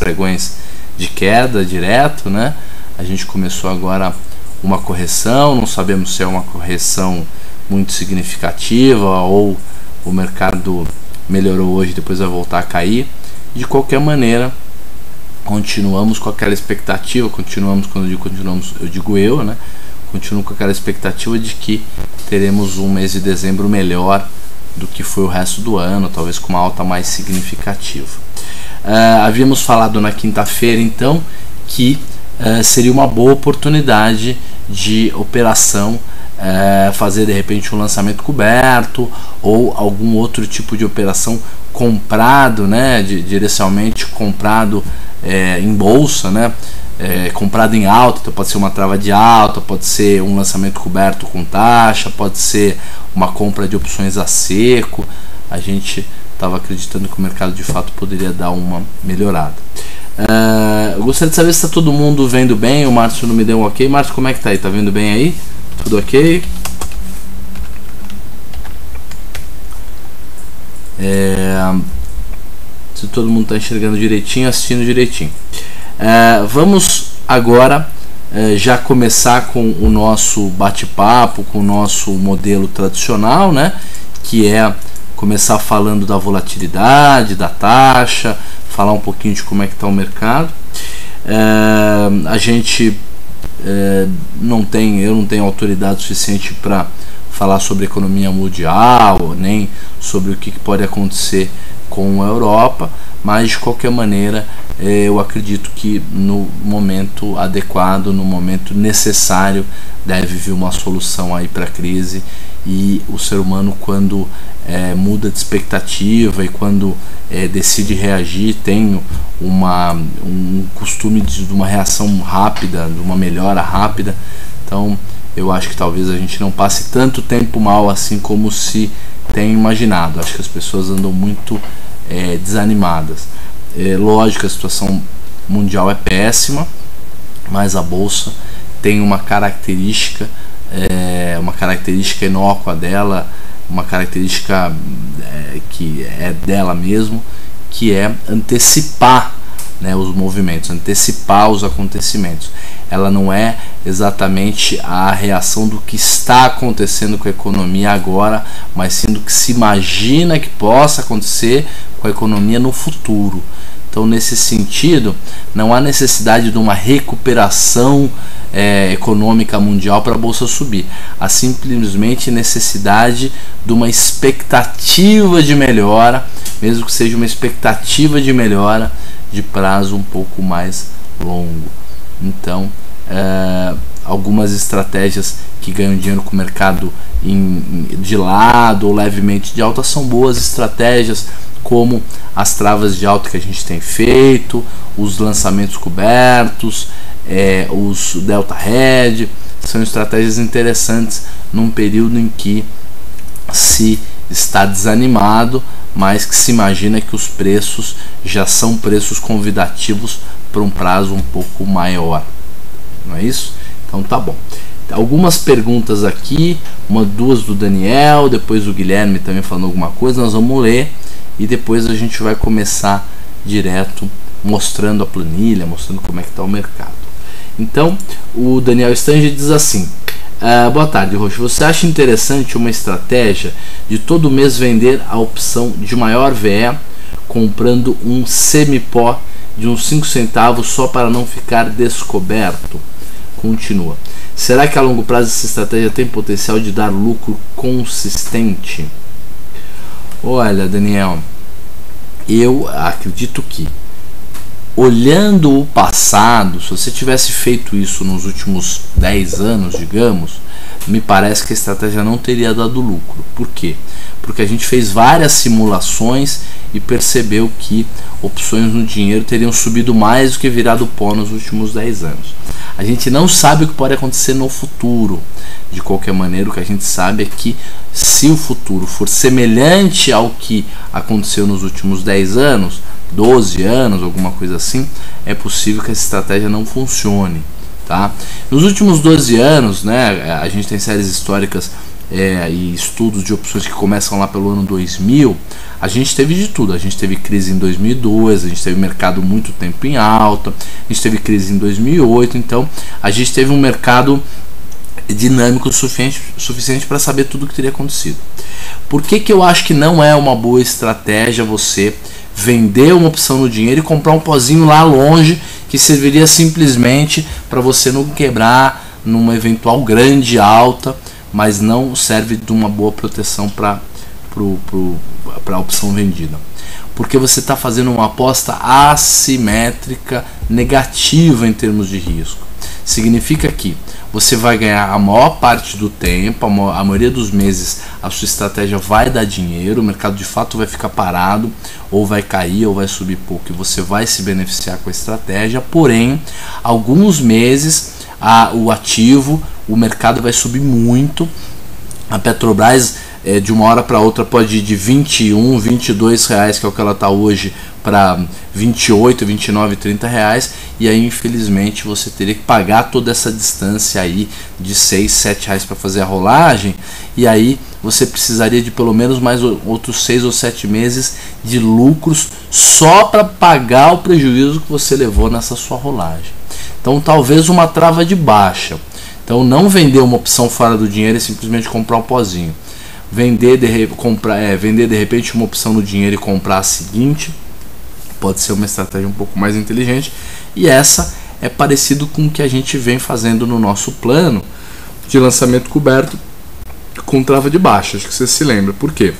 pregões de queda direto, né? A gente começou agora uma correção, não sabemos se é uma correção muito significativa ou o mercado melhorou hoje, depois vai voltar a cair. De qualquer maneira, continuamos com aquela expectativa, quando eu digo continuamos, eu digo eu, né? Continuo com aquela expectativa de que teremos um mês de dezembro melhor do que foi o resto do ano, talvez com uma alta mais significativa. Havíamos falado na quinta-feira, então, que seria uma boa oportunidade de operação, fazer de repente um lançamento coberto ou algum outro tipo de operação comprado, né, direcionalmente comprado em bolsa, né, comprado em alta. Então pode ser uma trava de alta, pode ser um lançamento coberto com taxa, pode ser uma compra de opções a seco. A gente estava acreditando que o mercado de fato poderia dar uma melhorada. Eu gostaria de saber se está todo mundo vendo bem. O Márcio não me deu um ok. Márcio, como é que tá aí? Tá vendo bem aí? Tudo ok? Se todo mundo está enxergando direitinho, assistindo direitinho. Vamos agora já começar com o nosso bate-papo, com o nosso modelo tradicional, né? Que é começar falando da volatilidade, da taxa, falar um pouquinho de como é que está o mercado. A gente eu não tenho autoridade suficiente para falar sobre a economia mundial, nem sobre o que pode acontecer com a Europa, mas de qualquer maneira eu acredito que no momento adequado, no momento necessário, deve vir uma solução aí para a crise. E o ser humano, quando muda de expectativa e quando decide reagir, tem um costume de uma reação rápida, de uma melhora rápida. Então eu acho que talvez a gente não passe tanto tempo mal assim como se tem imaginado. Acho que as pessoas andam muito desanimadas. Lógico, a situação mundial é péssima, mas a bolsa tem uma característica inócua dela, uma característica que é dela mesmo, que é antecipar, né, os movimentos, antecipar os acontecimentos. Ela não é exatamente a reação do que está acontecendo com a economia agora, mas sim do que se imagina que possa acontecer com a economia no futuro. Então, nesse sentido, não há necessidade de uma recuperação econômica mundial para a bolsa subir. Há simplesmente necessidade de uma expectativa de melhora, mesmo que seja uma expectativa de melhora de prazo um pouco mais longo. Então, algumas estratégias que ganham dinheiro com o mercado de lado ou levemente de alta são boas estratégias, como as travas de alta que a gente tem feito, os lançamentos cobertos, os Delta Hedge. São estratégias interessantes num período em que se está desanimado, mas que se imagina que os preços já são preços convidativos para um prazo um pouco maior. Não é isso? Então tá bom. Algumas perguntas aqui, duas do Daniel, depois o Guilherme também falando alguma coisa. Nós vamos ler e depois a gente vai começar direto mostrando a planilha, mostrando como é que está o mercado. Então, o Daniel Stange diz assim: boa tarde, Roxo. Você acha interessante uma estratégia de todo mês vender a opção de maior VE, comprando um semipó de uns 5 centavos só para não ficar descoberto? Continua. Será que a longo prazo essa estratégia tem potencial de dar lucro consistente? Olha, Daniel, eu acredito que, olhando o passado, se você tivesse feito isso nos últimos 10 anos, digamos, me parece que a estratégia não teria dado lucro. Por quê? Porque a gente fez várias simulações e percebeu que opções no dinheiro teriam subido mais do que virado pó nos últimos 10 anos. A gente não sabe o que pode acontecer no futuro. De qualquer maneira, o que a gente sabe é que se o futuro for semelhante ao que aconteceu nos últimos 10 anos, 12 anos, alguma coisa assim, é possível que essa estratégia não funcione. Tá? Nos últimos 12 anos, né, a gente tem séries históricas e estudos de opções que começam lá pelo ano 2000, a gente teve de tudo. A gente teve crise em 2002, a gente teve mercado muito tempo em alta, a gente teve crise em 2008, então a gente teve um mercado dinâmico o suficiente para saber tudo o que teria acontecido. Por que eu acho que não é uma boa estratégia você vender uma opção no dinheiro e comprar um pozinho lá longe que serviria simplesmente para você não quebrar numa eventual grande alta, mas não serve de uma boa proteção para a opção vendida? Porque você está fazendo uma aposta assimétrica negativa em termos de risco. Significa que você vai ganhar a maior parte do tempo, a maioria dos meses a sua estratégia vai dar dinheiro, o mercado de fato vai ficar parado, ou vai cair, ou vai subir pouco, e você vai se beneficiar com a estratégia. Porém, alguns meses o ativo, o mercado vai subir muito. A Petrobras de uma hora para outra pode ir de 21, 22 reais, que é o que ela está hoje, para 28, 29, 30 reais, e aí infelizmente você teria que pagar toda essa distância aí de 6, 7 reais para fazer a rolagem, e aí você precisaria de pelo menos mais outros 6 ou 7 meses de lucros só para pagar o prejuízo que você levou nessa sua rolagem. Então talvez uma trava de baixa. Então não vender uma opção fora do dinheiro e simplesmente comprar um pozinho. Vender de repente uma opção no dinheiro e comprar a seguinte pode ser uma estratégia um pouco mais inteligente, e essa é parecido com o que a gente vem fazendo no nosso plano de lançamento coberto com trava de baixa. Acho que você se lembra. Por quê?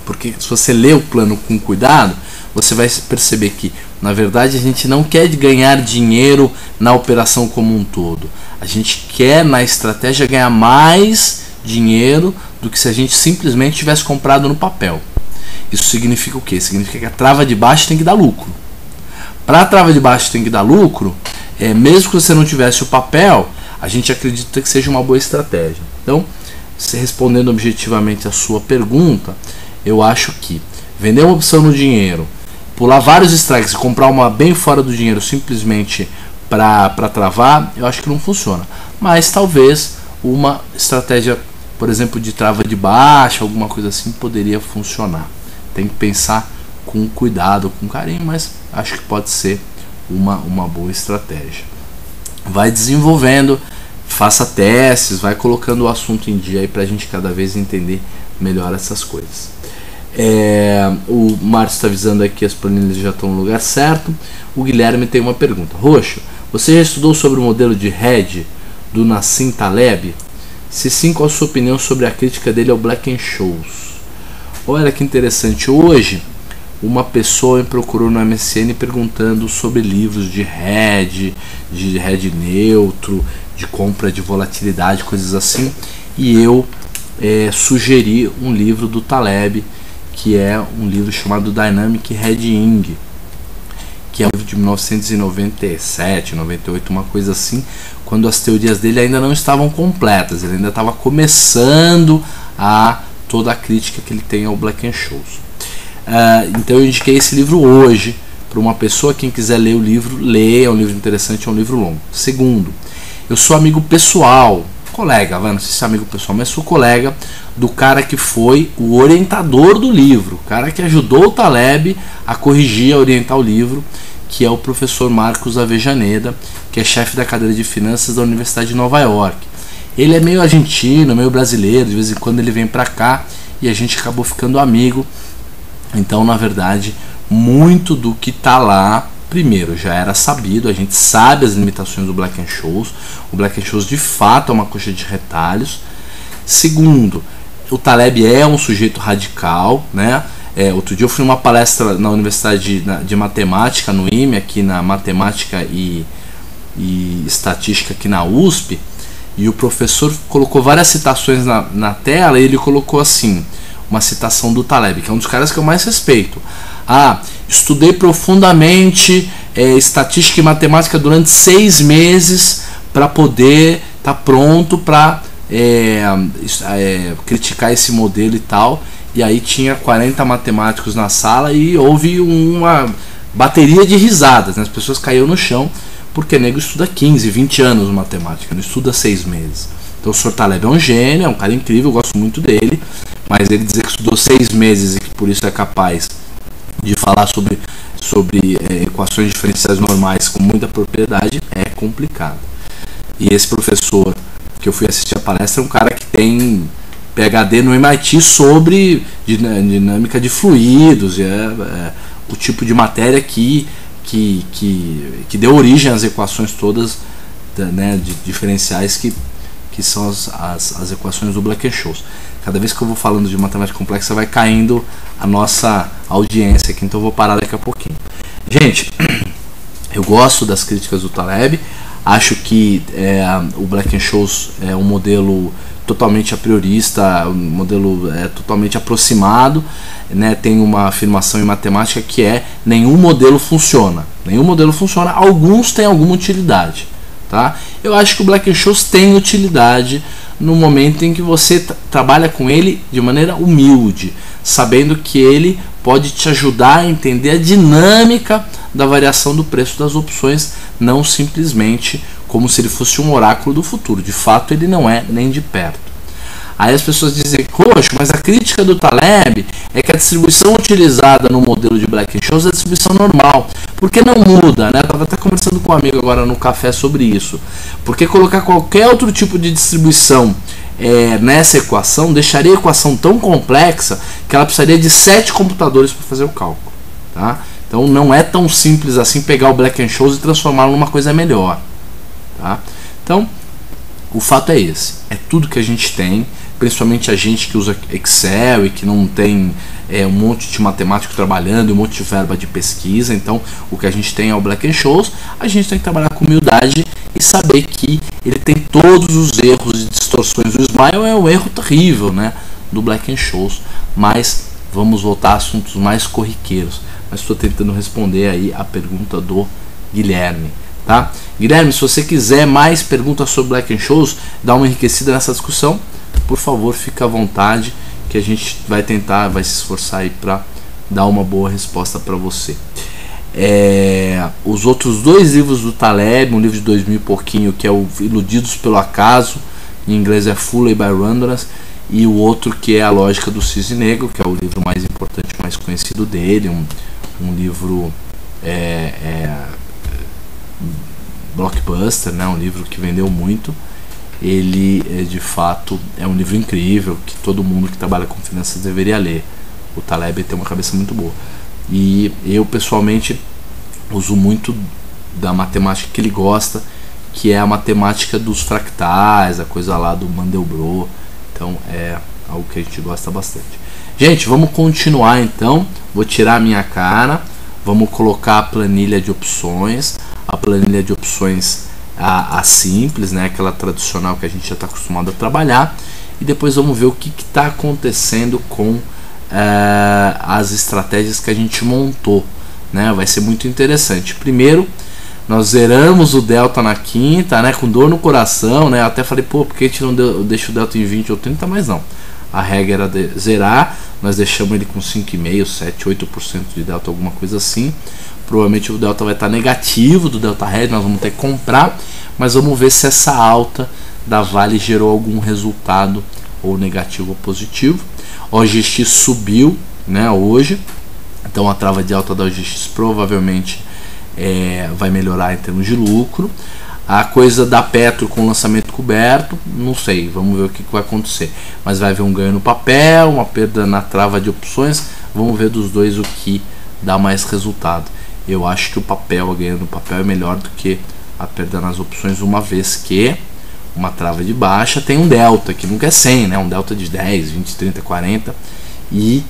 Porque se você lê o plano com cuidado, você vai perceber que na verdade a gente não quer ganhar dinheiro na operação como um todo. A gente quer na estratégia ganhar mais dinheiro do que se a gente simplesmente tivesse comprado no papel. Isso significa o quê? Significa que a trava de baixo tem que dar lucro. Para a trava de baixo tem que dar lucro, mesmo que você não tivesse o papel, a gente acredita que seja uma boa estratégia. Então, se respondendo objetivamente a sua pergunta, eu acho que vender uma opção no dinheiro, pular vários strikes e comprar uma bem fora do dinheiro simplesmente para travar, eu acho que não funciona. Mas talvez uma estratégia, por exemplo, de trava de baixa, alguma coisa assim, poderia funcionar. Tem que pensar com cuidado, com carinho, mas acho que pode ser uma boa estratégia. Vai desenvolvendo, faça testes, vai colocando o assunto em dia aí para a gente cada vez entender melhor essas coisas. O Márcio está avisando aqui que as planilhas já estão no lugar certo. O Guilherme tem uma pergunta. Roxo, você já estudou sobre o modelo de hedge do Nassim Taleb? Se sim, qual a sua opinião sobre a crítica dele ao Black-Scholes? Olha que interessante, hoje uma pessoa me procurou no MSN perguntando sobre livros de hedge neutro, de compra de volatilidade, coisas assim, e eu sugeri um livro do Taleb, que é um livro chamado Dynamic Hedging, que é um livro de 1997, 98, uma coisa assim, quando as teorias dele ainda não estavam completas, ele ainda estava começando toda a crítica que ele tem ao Black-Scholes. Então eu indiquei esse livro hoje para uma pessoa. Quem quiser ler o livro, lê, é um livro interessante, é um livro longo. Segundo, eu sou amigo pessoal, colega, não sei se é amigo pessoal, mas sou colega do cara que foi o orientador do livro, o cara que ajudou o Taleb a corrigir, a orientar o livro, que é o professor Marcos Avejaneda, que é chefe da cadeira de finanças da Universidade de Nova York. Ele é meio argentino, meio brasileiro, de vez em quando ele vem pra cá e a gente acabou ficando amigo. Então, na verdade, muito do que tá lá, primeiro, já era sabido, a gente sabe as limitações do Black-Scholes. O Black-Scholes de fato é uma coxa de retalhos. Segundo, o Taleb é um sujeito radical, né? Outro dia eu fui numa palestra na Universidade de Matemática, no IME, aqui na Matemática e Estatística aqui na USP, e o professor colocou várias citações na tela, e ele colocou assim, uma citação do Taleb, que é um dos caras que eu mais respeito. Estudei profundamente estatística e matemática durante 6 meses para poder estar pronto para criticar esse modelo e tal. E aí tinha 40 matemáticos na sala e houve uma bateria de risadas, né? As pessoas caíram no chão, porque nego estuda 15, 20 anos matemática, não estuda 6 meses. Então o Sr. Taleb é um gênio, é um cara incrível, eu gosto muito dele, mas ele dizer que estudou 6 meses e que por isso é capaz de falar sobre equações diferenciais normais com muita propriedade é complicado. E esse professor que eu fui assistir a palestra é um cara que tem PhD no MIT sobre dinâmica de fluidos, o tipo de matéria que deu origem às equações todas, né, de diferenciais que são as equações do Black-Scholes. Cada vez que eu vou falando de matemática complexa vai caindo a nossa audiência aqui, então eu vou parar daqui a pouquinho. Gente, eu gosto das críticas do Taleb, acho que o Black-Scholes é um modelo totalmente a priorista, um modelo totalmente aproximado, né? Tem uma afirmação em matemática que é: nenhum modelo funciona. Nenhum modelo funciona, alguns têm alguma utilidade. Tá? Eu acho que o Black-Scholes tem utilidade no momento em que você trabalha com ele de maneira humilde, sabendo que ele pode te ajudar a entender a dinâmica da variação do preço das opções, não simplesmente como se ele fosse um oráculo do futuro. De fato, ele não é nem de perto. Aí as pessoas dizem: poxa, mas a crítica do Taleb é que a distribuição utilizada no modelo de Black-Scholes é a distribuição normal. Por que não muda? Né? Eu estava até conversando com um amigo agora no café sobre isso. Porque colocar qualquer outro tipo de distribuição nessa equação deixaria a equação tão complexa que ela precisaria de 7 computadores para fazer o cálculo. Tá? Então não é tão simples assim pegar o Black-Scholes e transformá-lo numa coisa melhor. Tá? Então, o fato é esse. É tudo que a gente tem, principalmente a gente que usa Excel e que não tem um monte de matemático trabalhando, um monte de verba de pesquisa. Então o que a gente tem é o Black-Scholes. A gente tem que trabalhar com humildade e saber que ele tem todos os erros e distorções. O Smile é um erro terrível, né, do Black-Scholes. Mas vamos voltar a assuntos mais corriqueiros. Mas estou tentando responder aí a pergunta do Guilherme. Tá? Guilherme, se você quiser mais perguntas sobre Black-Scholes, dá uma enriquecida nessa discussão, por favor, fica à vontade, que a gente vai tentar, vai se esforçar aí para dar uma boa resposta para você. Os outros 2 livros do Taleb, um livro de 2000 e pouquinho, que é o Iludidos pelo Acaso, em inglês é Folly by Randomness, e o outro que é A Lógica do Cisne Negro, que é o livro mais importante, mais conhecido dele, um livro blockbuster, né? Um livro que vendeu muito. Ele de fato é um livro incrível que todo mundo que trabalha com finanças deveria ler. O Taleb tem uma cabeça muito boa e eu pessoalmente uso muito da matemática que ele gosta, que é a matemática dos fractais, a coisa lá do Mandelbrot. Então é algo que a gente gosta bastante. Gente, vamos continuar então. Vou tirar a minha cara, vamos colocar a planilha de opções. A planilha de opções a simples, né, aquela tradicional que a gente já está acostumado a trabalhar, e depois vamos ver o que está acontecendo com as estratégias que a gente montou, né? Vai ser muito interessante. Primeiro, nós zeramos o delta na quinta, né, com dor no coração, né? Eu até falei, pô, por que a gente não deixa o delta em 20 ou 30, mas não. A regra era zerar, nós deixamos ele com 5,5%, 7%, 8% de delta, alguma coisa assim. Provavelmente o delta vai estar negativo do delta red, nós vamos ter que comprar, mas vamos ver se essa alta da Vale gerou algum resultado ou negativo ou positivo. O OGX subiu, né, hoje, então a trava de alta da OGX provavelmente vai melhorar em termos de lucro. A coisa da Petro com lançamento coberto, não sei, vamos ver o que vai acontecer, mas vai haver um ganho no papel, uma perda na trava de opções. Vamos ver dos dois o que dá mais resultado. Eu acho que o papel, a ganho no papel é melhor do que a perda nas opções, uma vez que uma trava de baixa tem um delta que nunca é 100, né? Um delta de 10, 20, 30, 40, e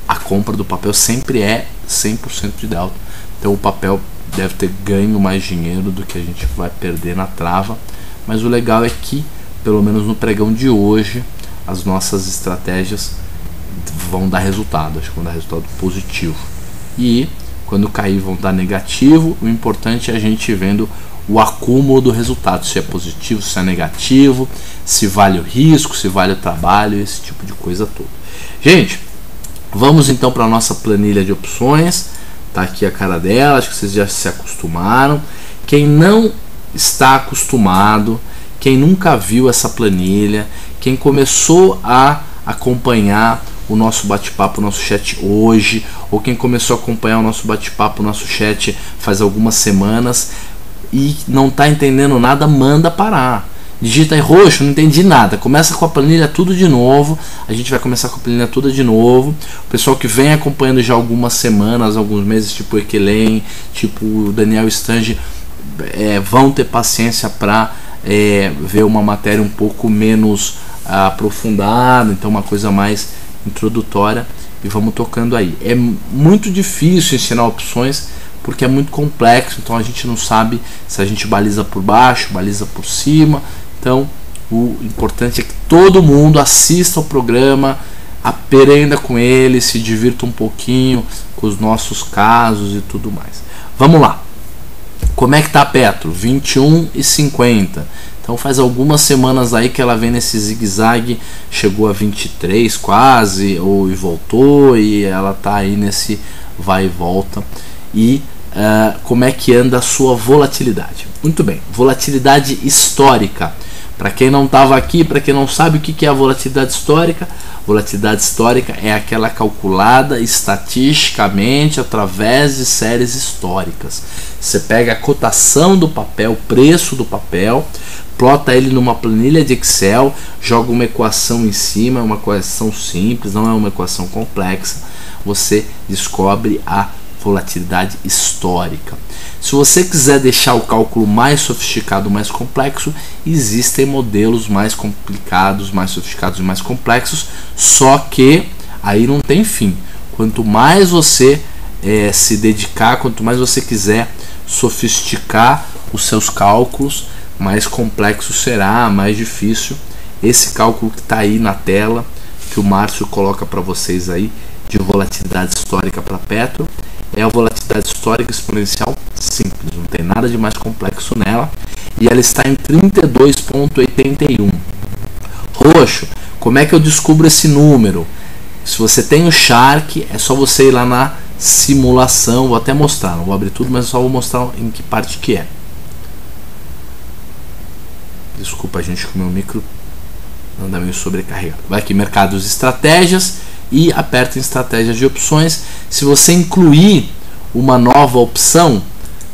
a compra do papel sempre é 100% de delta. Então o papel deve ter ganho mais dinheiro do que a gente vai perder na trava, mas o legal é que, pelo menos no pregão de hoje, as nossas estratégias vão dar resultado, acho que vão dar resultado positivo. E quando cair vão dar negativo. O importante é a gente vendo o acúmulo do resultado, se é positivo, se é negativo, se vale o risco, se vale o trabalho, esse tipo de coisa toda. Gente, vamos então para a nossa planilha de opções. Tá aqui a cara dela, acho que vocês já se acostumaram. Quem não está acostumado, quem nunca viu essa planilha, quem começou a acompanhar o nosso bate-papo, o nosso chat hoje, ou quem começou a acompanhar o nosso bate-papo, o nosso chat faz algumas semanas e não está entendendo nada, manda parar. Digita aí roxo, não entendi nada. Começa com a planilha tudo de novo. A gente vai começar com a planilha toda de novo. O pessoal que vem acompanhando já algumas semanas, alguns meses, tipo o Ekelen, tipo o Daniel Stange, vão ter paciência para ver uma matéria um pouco menos aprofundada, então uma coisa mais introdutória, e vamos tocando aí. É muito difícil ensinar opções porque é muito complexo, então a gente não sabe se a gente baliza por baixo, baliza por cima. Então o importante é que todo mundo assista o programa, aprenda com ele, se divirta um pouquinho com os nossos casos e tudo mais. Vamos lá. Como é que tá a Petro? 21,50. Então faz algumas semanas aí que ela vem nesse zigue-zague, chegou a 23 quase, e voltou, e ela tá aí nesse vai e volta. E como é que anda a sua volatilidade? Muito bem, volatilidade histórica. Para quem não estava aqui, para quem não sabe o que é a volatilidade histórica é aquela calculada estatisticamente através de séries históricas. Você pega a cotação do papel, o preço do papel, plota ele numa planilha de Excel, joga uma equação em cima, uma equação simples, não é uma equação complexa, você descobre a volatilidade histórica. Se você quiser deixar o cálculo mais sofisticado, mais complexo, existem modelos mais complicados, mais sofisticados e mais complexos, só que aí não tem fim. Quanto mais você se dedicar, quanto mais você quiser sofisticar os seus cálculos, mais complexo será, mais difícil. Esse cálculo que está aí na tela, que o Márcio coloca para vocês aí, de volatilidade histórica para Petro, é a volatilidade histórica exponencial simples, não tem nada de mais complexo nela, e ela está em 32,81. Roxo, como é que eu descubro esse número? Se você tem o Shark, é só você ir lá na simulação, vou até mostrar, não vou abrir tudo, mas só vou mostrar em que parte que é. Desculpa, gente, que o meu micro anda meio sobrecarregado. Vai aqui, mercados e estratégias, e aperta em estratégias de opções. Se você incluir uma nova opção,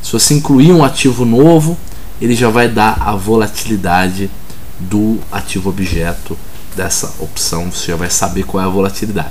se você incluir um ativo novo, ele já vai dar a volatilidade do ativo objeto dessa opção. Você já vai saber qual é a volatilidade.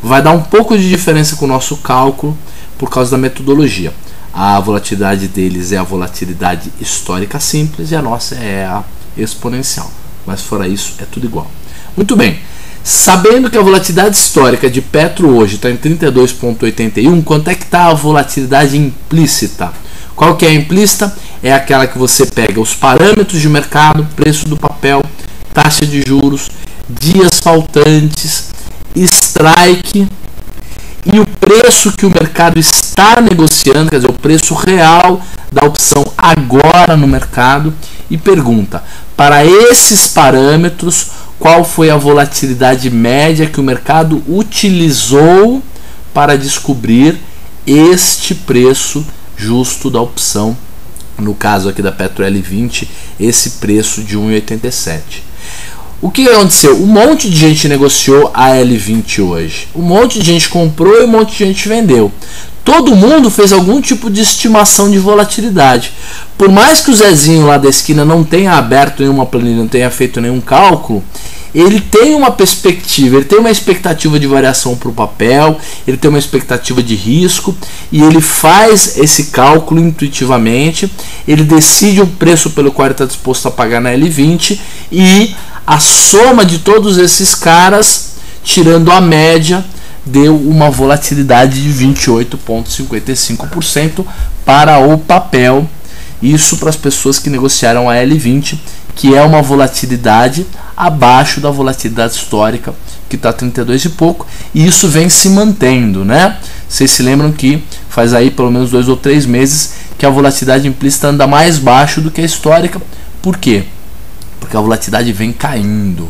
Vai dar um pouco de diferença com o nosso cálculo por causa da metodologia. A volatilidade deles é a volatilidade histórica simples e a nossa é a exponencial. Mas fora isso, é tudo igual. Muito bem. Sabendo que a volatilidade histórica de Petro hoje está em 32,81, quanto é que está a volatilidade implícita? Qual que é a implícita? É aquela que você pega os parâmetros de mercado, preço do papel, taxa de juros, dias faltantes, strike e o preço que o mercado está negociando, quer dizer, o preço real da opção agora no mercado, e pergunta, para esses parâmetros, qual foi a volatilidade média que o mercado utilizou para descobrir este preço justo da opção, no caso aqui da Petro L20, esse preço de 1,87. O que aconteceu? Um monte de gente negociou a L20 hoje. Um monte de gente comprou e um monte de gente vendeu. Todo mundo fez algum tipo de estimação de volatilidade. Por mais que o Zezinho lá da esquina não tenha aberto nenhuma planilha, não tenha feito nenhum cálculo, ele tem uma perspectiva, ele tem uma expectativa de variação para o papel, ele tem uma expectativa de risco e ele faz esse cálculo intuitivamente, ele decide o preço pelo qual ele está disposto a pagar na L20 e a soma de todos esses caras, tirando a média, deu uma volatilidade de 28,55% para o papel. Isso para as pessoas que negociaram a L20, que é uma volatilidade abaixo da volatilidade histórica, que está 32 e pouco, e isso vem se mantendo, né? Vocês se lembram que faz aí pelo menos 2 ou 3 meses que a volatilidade implícita anda mais baixo do que a histórica. Por quê? Porque a volatilidade vem caindo,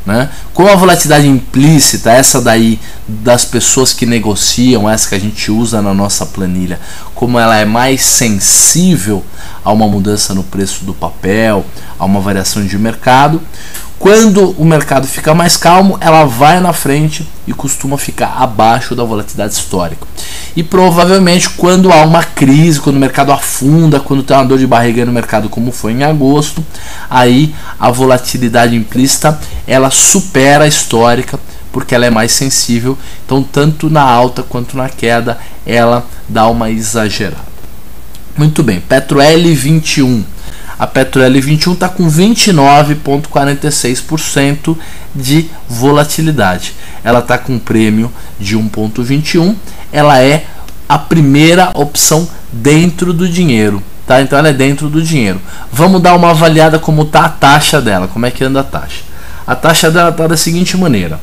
né? Como a volatilidade implícita, essa daí das pessoas que negociam, essa que a gente usa na nossa planilha, como ela é mais sensível a uma mudança no preço do papel, a uma variação de mercado, quando o mercado fica mais calmo, ela vai na frente e costuma ficar abaixo da volatilidade histórica. E provavelmente quando há uma crise, quando o mercado afunda, quando tem uma dor de barriga no mercado, como foi em agosto, aí a volatilidade implícita ela supera a histórica, porque ela é mais sensível. Então tanto na alta quanto na queda ela dá uma exagerada. Muito bem, Petro L21. A Petro L21 está com 29,46% de volatilidade. Ela está com um prêmio de 1,21. Ela é a primeira opção dentro do dinheiro, tá? Então ela é dentro do dinheiro. Vamos dar uma avaliada como está a taxa dela. Como é que anda a taxa? A taxa dela está da seguinte maneira.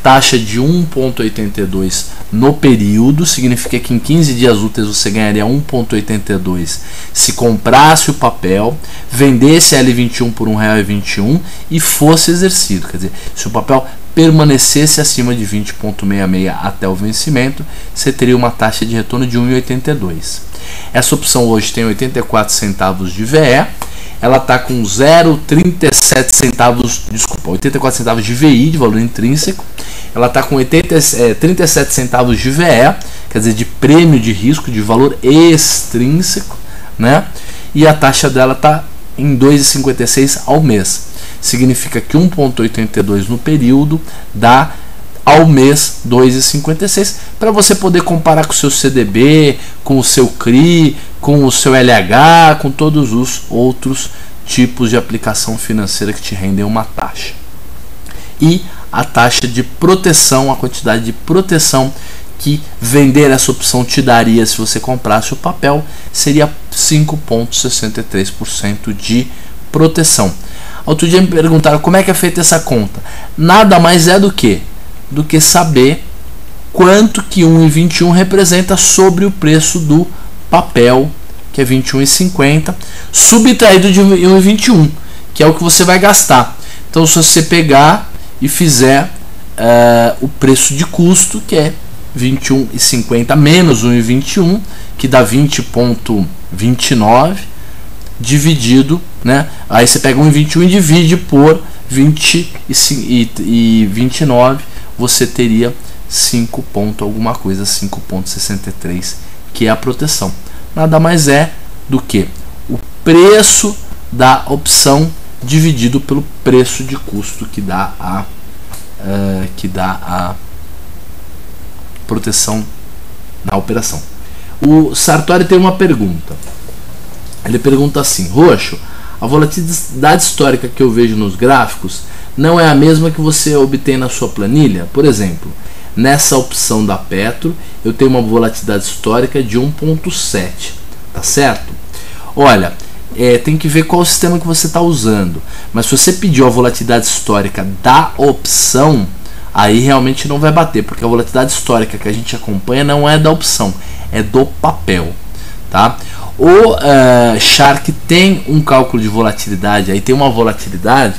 Taxa de 1,82 no período, significa que em 15 dias úteis você ganharia 1,82 se comprasse o papel, vendesse L21 por R$1,21 e fosse exercido. Quer dizer, se o papel permanecesse acima de 20,66 até o vencimento, você teria uma taxa de retorno de 1,82. Essa opção hoje tem 84 centavos de VE. Ela está com 0,37 centavos, desculpa, 84 centavos de VI, de valor intrínseco. Ela está com 37 centavos de VE, quer dizer, de prêmio de risco, de valor extrínseco, né? E a taxa dela está em 2,56 ao mês. Significa que 1,82 no período dá ao mês 2,56, para você poder comparar com o seu CDB, com o seu CRI, com o seu LH, com todos os outros tipos de aplicação financeira que te rendem uma taxa. E a taxa de proteção, a quantidade de proteção que vender essa opção te daria se você comprasse o papel, seria 5,63% de proteção. Outro dia me perguntaram como é que é feita essa conta. Nada mais é do que saber quanto que 1,21 representa sobre o preço do papel, que é 21,50, subtraído de 1,21, que é o que você vai gastar. Então, se você pegar e fizer o preço de custo, que é 21,50 menos 1,21, que dá 20,29, dividido, né? Aí você pega 1,21 e divide por 20,29, você teria 5 ponto alguma coisa, 5,63, que é a proteção. Nada mais é do que o preço da opção dividido pelo preço de custo que dá a proteção na operação. O Sartori tem uma pergunta. Ele pergunta assim: Roxo, a volatilidade histórica que eu vejo nos gráficos não é a mesma que você obtém na sua planilha? Por exemplo, nessa opção da Petro, eu tenho uma volatilidade histórica de 1,7, tá certo? Olha, tem que ver qual o sistema que você está usando, mas se você pediu a volatilidade histórica da opção, aí realmente não vai bater, porque a volatilidade histórica que a gente acompanha não é da opção, é do papel, tá? O Shark tem um cálculo de volatilidade, aí tem uma volatilidade,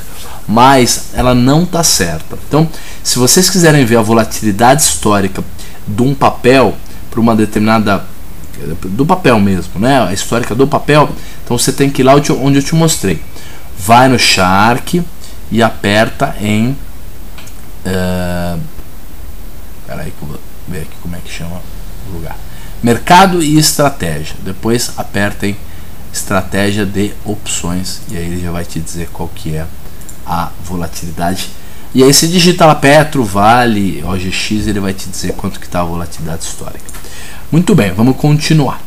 mas ela não está certa. Então, se vocês quiserem ver a volatilidade histórica de um papel para uma determinada, do papel mesmo, né, a histórica do papel, então você tem que ir lá onde eu te mostrei. Vai no Shark e aperta em peraí que eu vou ver aqui como é que chama o lugar. Mercado e estratégia. Depois aperta em estratégia de opções e aí ele já vai te dizer qual que é a volatilidade. E aí você digita lá Petro, Vale, OGX, ele vai te dizer quanto que está a volatilidade histórica. Muito bem, vamos continuar.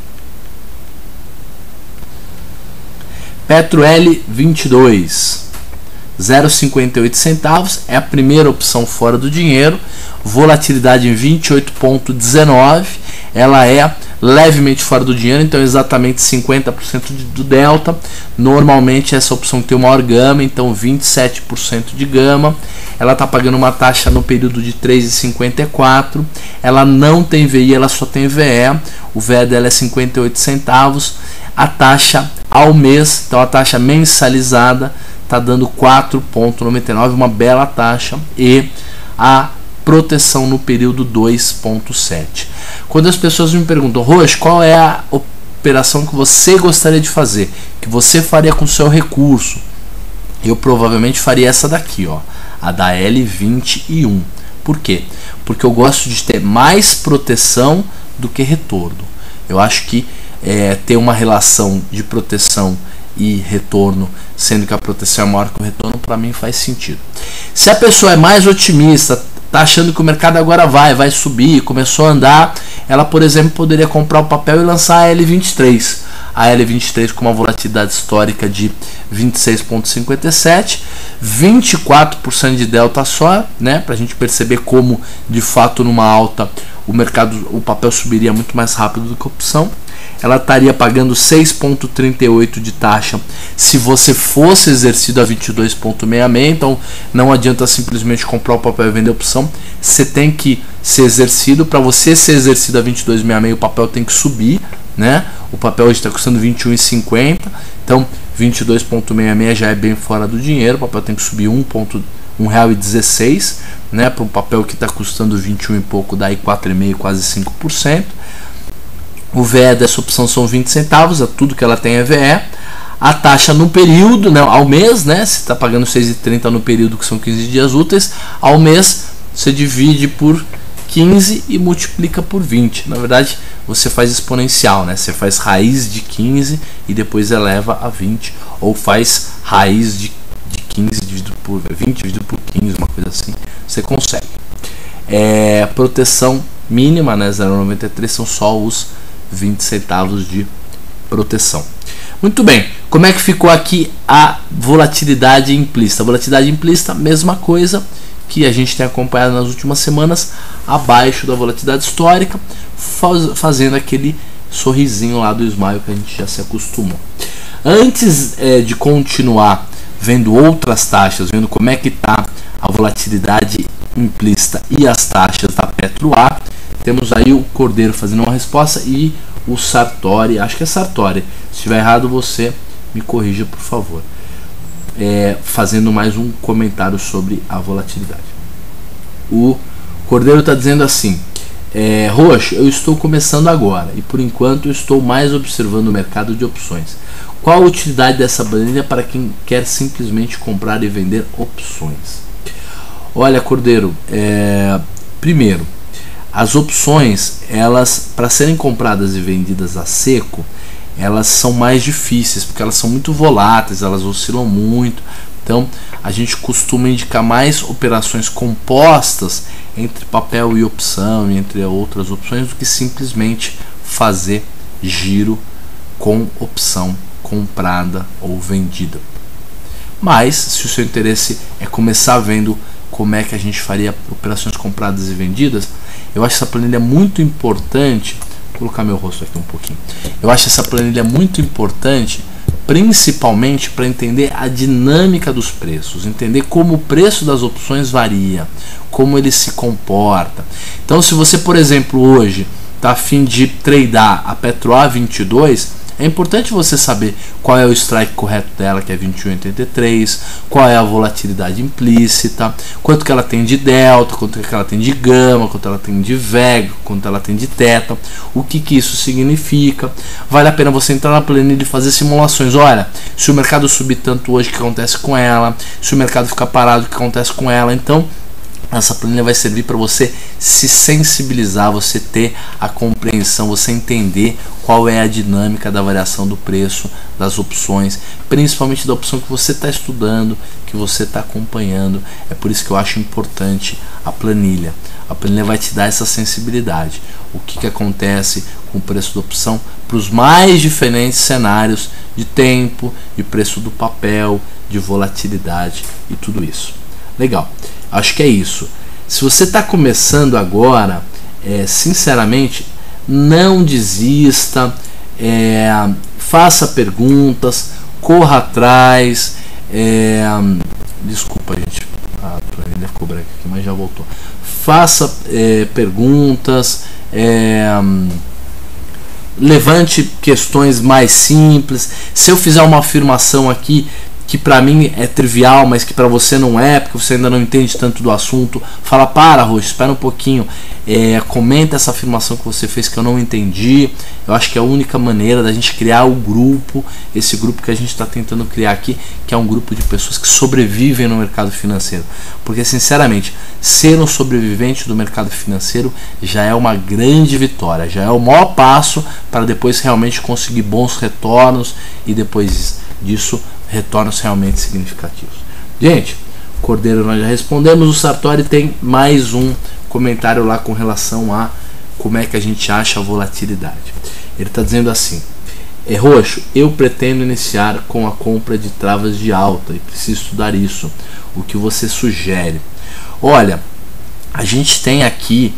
Petro L22, 0,58 centavos, é a primeira opção fora do dinheiro, volatilidade em 28,19, ela é levemente fora do dinheiro, então exatamente 50% do delta. Normalmente essa opção tem o maior gama, então 27% de gama. Ela está pagando uma taxa no período de 3,54. Ela não tem VI, ela só tem VE. O VE dela é 58 centavos. A taxa ao mês, então a taxa mensalizada está dando 4,99, uma bela taxa, e a proteção no período 2,7. Quando as pessoas me perguntam, Roxo, qual é a operação que você gostaria de fazer, que você faria com o seu recurso, eu provavelmente faria essa daqui, ó, a da L21. Por quê? Porque eu gosto de ter mais proteção do que retorno. Eu acho que ter uma relação de proteção e retorno, sendo que a proteção é maior que o retorno, para mim faz sentido. Se a pessoa é mais otimista, tá achando que o mercado agora vai subir, começou a andar, ela, por exemplo, poderia comprar o papel e lançar a L23. A L23 com uma volatilidade histórica de 26,57, 24% de delta só, né, para a gente perceber como, de fato, numa alta, o papel subiria muito mais rápido do que a opção. Ela estaria pagando 6,38 de taxa se você fosse exercido a 22,66. Então não adianta simplesmente comprar o papel e vender a opção. Você tem que ser exercido. Para você ser exercido a 22,66, o papel tem que subir, né? O papel hoje está custando 21,50. Então 22,66 já é bem fora do dinheiro. O papel tem que subir R$1,16, né? Para um papel que está custando 21 e pouco, daí 4,5, quase 5%. O VE dessa opção são 20 centavos, é tudo que ela tem é VE. A taxa no período, né, ao mês, né, você está pagando 6,30 no período, que são 15 dias úteis. Ao mês, você divide por 15 e multiplica por 20. Na verdade, você faz exponencial, né? Você faz raiz de 15 e depois eleva a 20. Ou faz raiz de 15 dividido por 20 dividido por 15, uma coisa assim. Você consegue. Proteção mínima, né, 0,93, são só os 20 centavos de proteção. Muito bem, como é que ficou aqui a volatilidade implícita? A volatilidade implícita, mesma coisa que a gente tem acompanhado nas últimas semanas, abaixo da volatilidade histórica, fazendo aquele sorrisinho lá do smile que a gente já se acostumou. Antes de continuar vendo outras taxas, vendo como é que está a volatilidade implícita e as taxas da Petro-A, temos aí o Cordeiro fazendo uma resposta e o Sartori, acho que é Sartori, se estiver errado você me corrija, por favor, fazendo mais um comentário sobre a volatilidade. O Cordeiro está dizendo assim, Roxo, eu estou começando agora e por enquanto eu estou mais observando o mercado de opções. Qual a utilidade dessa planilha para quem quer simplesmente comprar e vender opções? Olha, Cordeiro, primeiro, as opções, elas, para serem compradas e vendidas a seco, elas são mais difíceis, porque elas são muito voláteis, elas oscilam muito. Então, a gente costuma indicar mais operações compostas entre papel e opção, e entre outras opções, do que simplesmente fazer giro com opção comprada ou vendida. Mas, se o seu interesse é começar vendo como é que a gente faria operações compradas e vendidas, eu acho essa planilha muito importante. Vou colocar meu rosto aqui um pouquinho. Eu acho essa planilha muito importante, principalmente para entender a dinâmica dos preços, entender como o preço das opções varia, como ele se comporta. Então, se você, por exemplo, hoje está a fim de tradear a Petro-A 22, é importante você saber qual é o strike correto dela, que é 21,83, qual é a volatilidade implícita, quanto que ela tem de delta, quanto que ela tem de gama, quanto ela tem de vega, quanto ela tem de teta, o que isso significa. Vale a pena você entrar na planilha e fazer simulações. Olha, se o mercado subir tanto hoje, o que acontece com ela? Se o mercado ficar parado, o que acontece com ela? Então, essa planilha vai servir para você se sensibilizar, você ter a compreensão, você entender qual é a dinâmica da variação do preço das opções, principalmente da opção que você está estudando, que você está acompanhando. É por isso que eu acho importante a planilha. A planilha vai te dar essa sensibilidade. O que acontece com o preço da opção para os mais diferentes cenários de tempo, de preço do papel, de volatilidade e tudo isso. Legal. Acho que é isso. Se você está começando agora, sinceramente, não desista, faça perguntas, corra atrás. Desculpa, gente, a planilha ficou branca aqui, mas já voltou. Faça perguntas, levante questões mais simples. Se eu fizer uma afirmação aqui que para mim é trivial, mas que para você não é, porque você ainda não entende tanto do assunto, fala, Roxo, espera um pouquinho, comenta essa afirmação que você fez que eu não entendi. Eu acho que é a única maneira da gente criar o grupo, esse grupo que a gente está tentando criar aqui, que é um grupo de pessoas que sobrevivem no mercado financeiro. Porque, sinceramente, ser um sobrevivente do mercado financeiro já é uma grande vitória, já é o maior passo para depois realmente conseguir bons retornos e depois disso retornos realmente significativos. Gente, Cordeiro nós já respondemos. O Sartori tem mais um comentário lá com relação a como é que a gente acha a volatilidade. Ele está dizendo assim: Roxo, eu pretendo iniciar com a compra de travas de alta e preciso estudar isso. O que você sugere? Olha, a gente tem aqui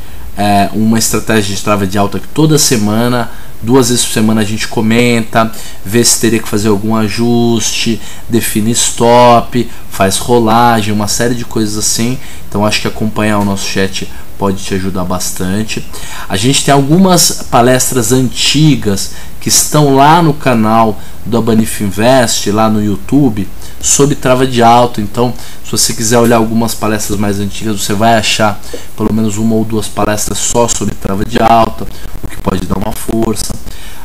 uma estratégia de trava de alta que toda semana, 2 vezes por semana, a gente comenta, vê se teria que fazer algum ajuste, define stop, faz rolagem, uma série de coisas assim. Então acho que acompanhar o nosso chat pode te ajudar bastante. A gente tem algumas palestras antigas que estão lá no canal do Abanif Invest, lá no YouTube, sobre trava de alta. Então, se você quiser olhar algumas palestras mais antigas, você vai achar pelo menos 1 ou 2 palestras só sobre trava de alta, o que pode dar uma força.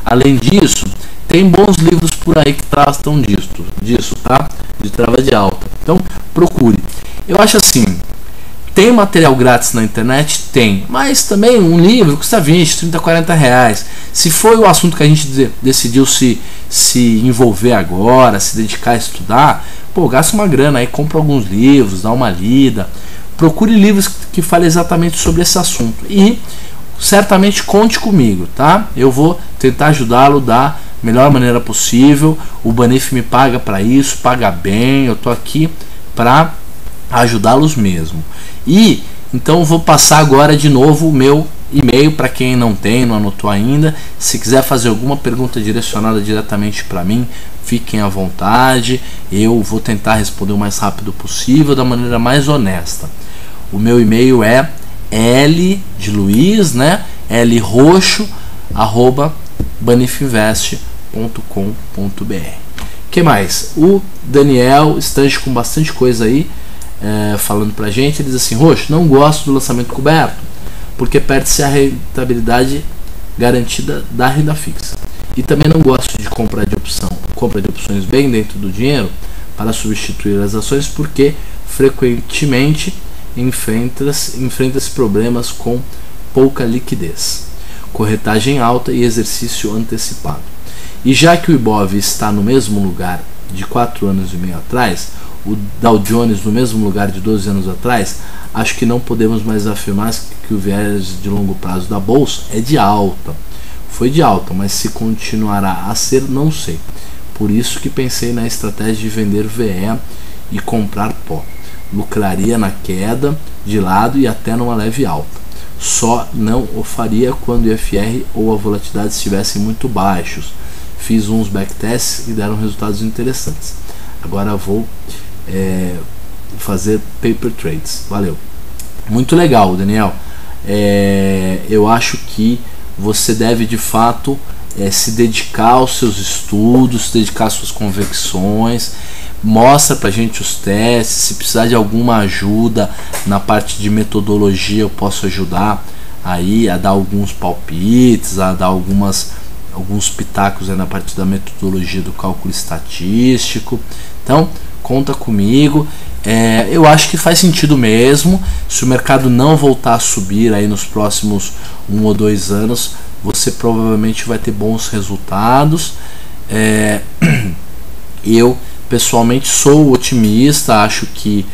Além disso, tem bons livros por aí que tratam disso, tá? De trava de alta. Então, procure. Eu acho assim, tem material grátis na internet? Tem. Mas também um livro custa 20, 30, 40 reais. Se foi o assunto que a gente decidiu se envolver agora, se dedicar a estudar, gasta uma grana aí, compra alguns livros, dá uma lida. Procure livros que falem exatamente sobre esse assunto. E certamente conte comigo, tá? Eu vou tentar ajudá-lo da melhor maneira possível. O Banif me paga para isso, paga bem. Eu tô aqui para ajudá-los mesmo. E então eu vou passar agora de novo o meu e-mail para quem não anotou ainda. Se quiser fazer alguma pergunta direcionada diretamente para mim, fiquem à vontade. Eu vou tentar responder o mais rápido possível, da maneira mais honesta. O meu e-mail é L de Luiz, né? lroxo@banifinvest.com.br. Que mais? O Daniel Stange com bastante coisa aí, falando pra gente. Ele diz assim: Roxo, não gosto do lançamento coberto porque perde-se a rentabilidade garantida da renda fixa, e também não gosto de compra de opções bem dentro do dinheiro para substituir as ações, porque frequentemente enfrenta-se problemas com pouca liquidez, corretagem alta e exercício antecipado. E já que o Ibov está no mesmo lugar de 4 anos e meio atrás, o Dow Jones no mesmo lugar de 12 anos atrás, acho que não podemos mais afirmar que o viés de longo prazo da bolsa é de alta. Foi de alta, mas se continuará a ser, não sei. Por isso que pensei na estratégia de vender VE e comprar pó. Lucraria na queda de lado e até numa leve alta. Só não o faria quando o IFR ou a volatilidade estivessem muito baixos. Fiz uns backtests e deram resultados interessantes. Agora vou fazer paper trades. Valeu. Muito legal, Daniel. Eu acho que você deve de fato se dedicar aos seus estudos, se dedicar às suas convicções. Mostra pra gente os testes. Se precisar de alguma ajuda na parte de metodologia, eu posso ajudar aí a dar alguns palpites, a dar alguns pitacos aí na parte da metodologia do cálculo estatístico. Então conta comigo. Eu acho que faz sentido mesmo. Se o mercado não voltar a subir aí nos próximos 1 ou 2 anos, você provavelmente vai ter bons resultados. Eu pessoalmente sou otimista, acho que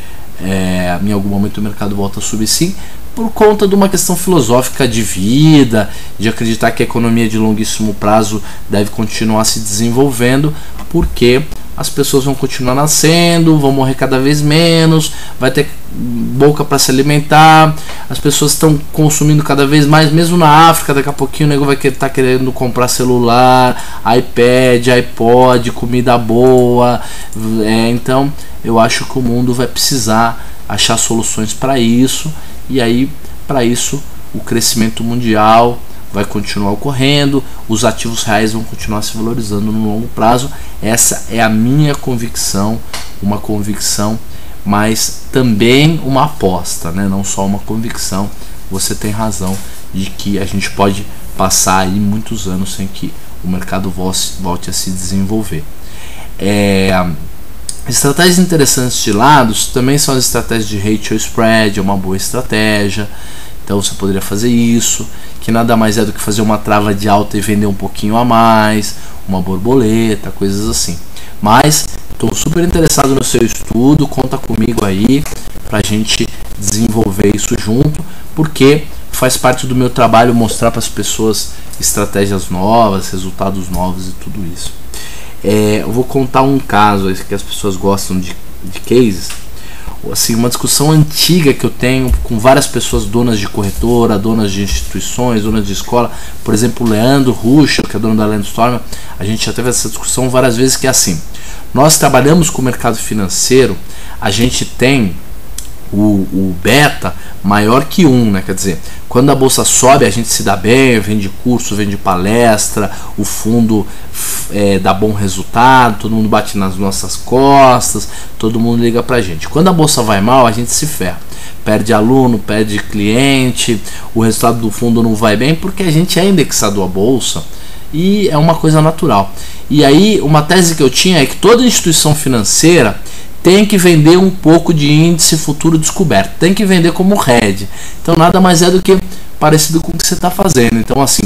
em algum momento o mercado volta a subir sim, por conta de uma questão filosófica de vida, de acreditar que a economia de longuíssimo prazo deve continuar se desenvolvendo, porque as pessoas vão continuar nascendo, vão morrer cada vez menos, vai ter boca para se alimentar, as pessoas estão consumindo cada vez mais, mesmo na África. Daqui a pouquinho o nego vai estar querendo comprar celular, iPad, iPod, comida boa. Então eu acho que o mundo vai precisar achar soluções para isso, e aí para isso o crescimento mundial vai continuar ocorrendo, os ativos reais vão continuar se valorizando no longo prazo. Essa é a minha convicção uma convicção, mas também uma aposta, né? Não só uma convicção. Você tem razão de que a gente pode passar aí muitos anos sem que o mercado volte a se desenvolver. Estratégias interessantes de lados também são as estratégias de ratio spread, é uma boa estratégia. Então você poderia fazer isso, que nada mais é do que fazer uma trava de alta e vender um pouquinho a mais, uma borboleta, coisas assim. Mas estou super interessado no seu estudo, conta comigo aí para a gente desenvolver isso junto, porque faz parte do meu trabalho mostrar para as pessoas estratégias novas, resultados novos e tudo isso. Eu vou contar um caso que as pessoas gostam de cases. Assim, uma discussão antiga que eu tenho com várias pessoas, donas de corretora, donas de instituições, donas de escola. Por exemplo, o Leandro Ruschel, que é dono da Landstorm, a gente já teve essa discussão várias vezes, que é assim: nós trabalhamos com o mercado financeiro, a gente tem o beta maior que 1, né? Quer dizer, quando a bolsa sobe, a gente se dá bem, vende curso, vende palestra, o fundo dá bom resultado, todo mundo bate nas nossas costas, todo mundo liga pra gente. Quando a bolsa vai mal, a gente se ferra, perde aluno, perde cliente, o resultado do fundo não vai bem, porque a gente é indexado à bolsa e é uma coisa natural. E aí, uma tese que eu tinha é que toda instituição financeira tem que vender um pouco de índice futuro descoberto, tem que vender como hedge. Então nada mais é do que parecido com o que você está fazendo. Então assim,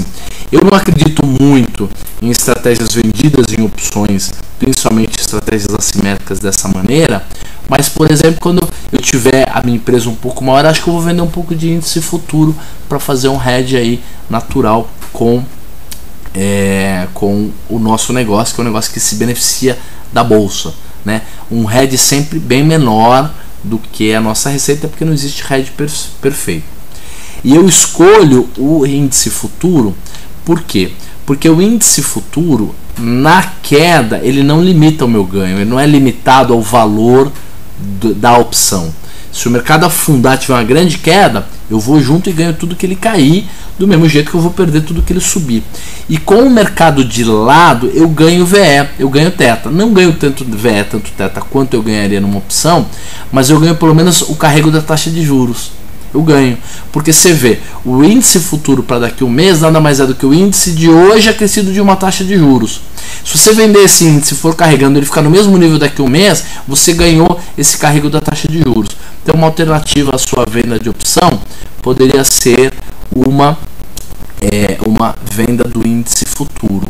eu não acredito muito em estratégias vendidas em opções, principalmente estratégias assimétricas dessa maneira, mas por exemplo, quando eu tiver a minha empresa um pouco maior, acho que eu vou vender um pouco de índice futuro para fazer um hedge aí natural com o nosso negócio, que é um negócio que se beneficia da bolsa, né? Um hedge sempre bem menor do que a nossa receita, porque não existe hedge perfeito. E eu escolho o índice futuro, por quê? Porque o índice futuro, na queda, ele não limita o meu ganho, ele não é limitado ao valor da opção. Se o mercado afundar, tiver uma grande queda, eu vou junto e ganho tudo que ele cair, do mesmo jeito que eu vou perder tudo que ele subir. E com o mercado de lado, eu ganho VE, eu ganho teta. Não ganho tanto VE, tanto teta quanto eu ganharia numa opção, mas eu ganho pelo menos o carrego da taxa de juros. Eu ganho, porque você vê, o índice futuro para daqui a um mês nada mais é do que o índice de hoje acrescido de uma taxa de juros. Se você vender esse índice, for carregando, ele ficar no mesmo nível daqui a um mês, você ganhou esse carrego da taxa de juros. Então uma alternativa à sua venda de opção poderia ser uma venda do índice futuro.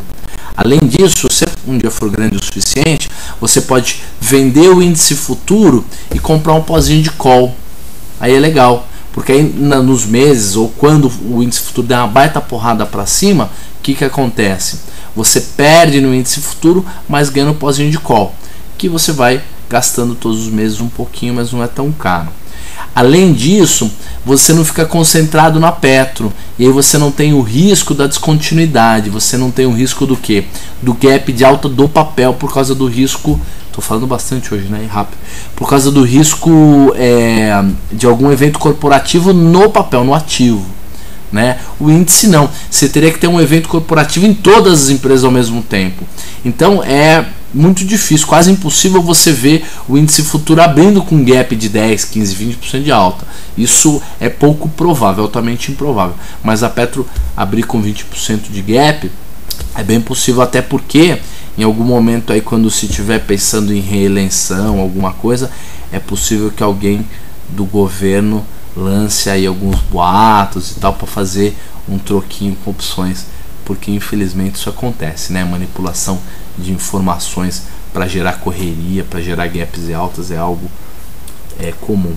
Além disso, se um dia for grande o suficiente, você pode vender o índice futuro e comprar um pozinho de call. Aí é legal, porque aí nos meses ou quando o índice futuro der uma baita porrada para cima, o que acontece? Você perde no índice futuro, mas ganha no pozinho de call, que você vai gastando todos os meses um pouquinho, mas não é tão caro. Além disso, você não fica concentrado na Petro, e aí você não tem o risco da descontinuidade, você não tem o risco do quê? Do gap de alta do papel, por causa do risco, estou falando bastante hoje, né? Rápido. Por causa do risco de algum evento corporativo no papel, no ativo, né? O índice não, você teria que ter um evento corporativo em todas as empresas ao mesmo tempo. Então é muito difícil, quase impossível você ver o índice futuro abrindo com um gap de 10, 15, 20% de alta. Isso é pouco provável, altamente improvável. Mas a Petro abrir com 20% de gap é bem possível, até porque em algum momento aí, quando se estiver pensando em reeleição, alguma coisa, é possível que alguém do governo lance aí alguns boatos e tal para fazer um troquinho com opções, porque infelizmente isso acontece, né? Manipulação de informações para gerar correria, para gerar gaps altas é algo comum.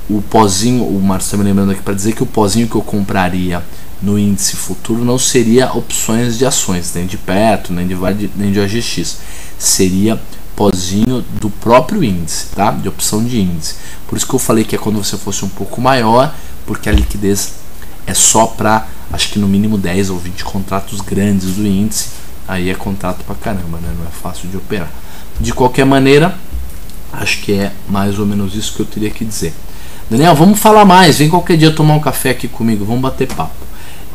O pozinho, o Marcos está me lembrando aqui para dizer que o pozinho que eu compraria no índice futuro não seria opções de ações, nem de Petro, nem de OGX, seria pozinho do próprio índice, tá? De opção de índice. Por isso que eu falei que é quando você fosse um pouco maior, porque a liquidez é só para, acho que no mínimo 10 ou 20 contratos grandes do índice. Aí é contrato pra caramba, né? Não é fácil de operar. De qualquer maneira, acho que é mais ou menos isso que eu teria que dizer. Daniel, vamos falar mais, vem qualquer dia tomar um café aqui comigo, vamos bater papo.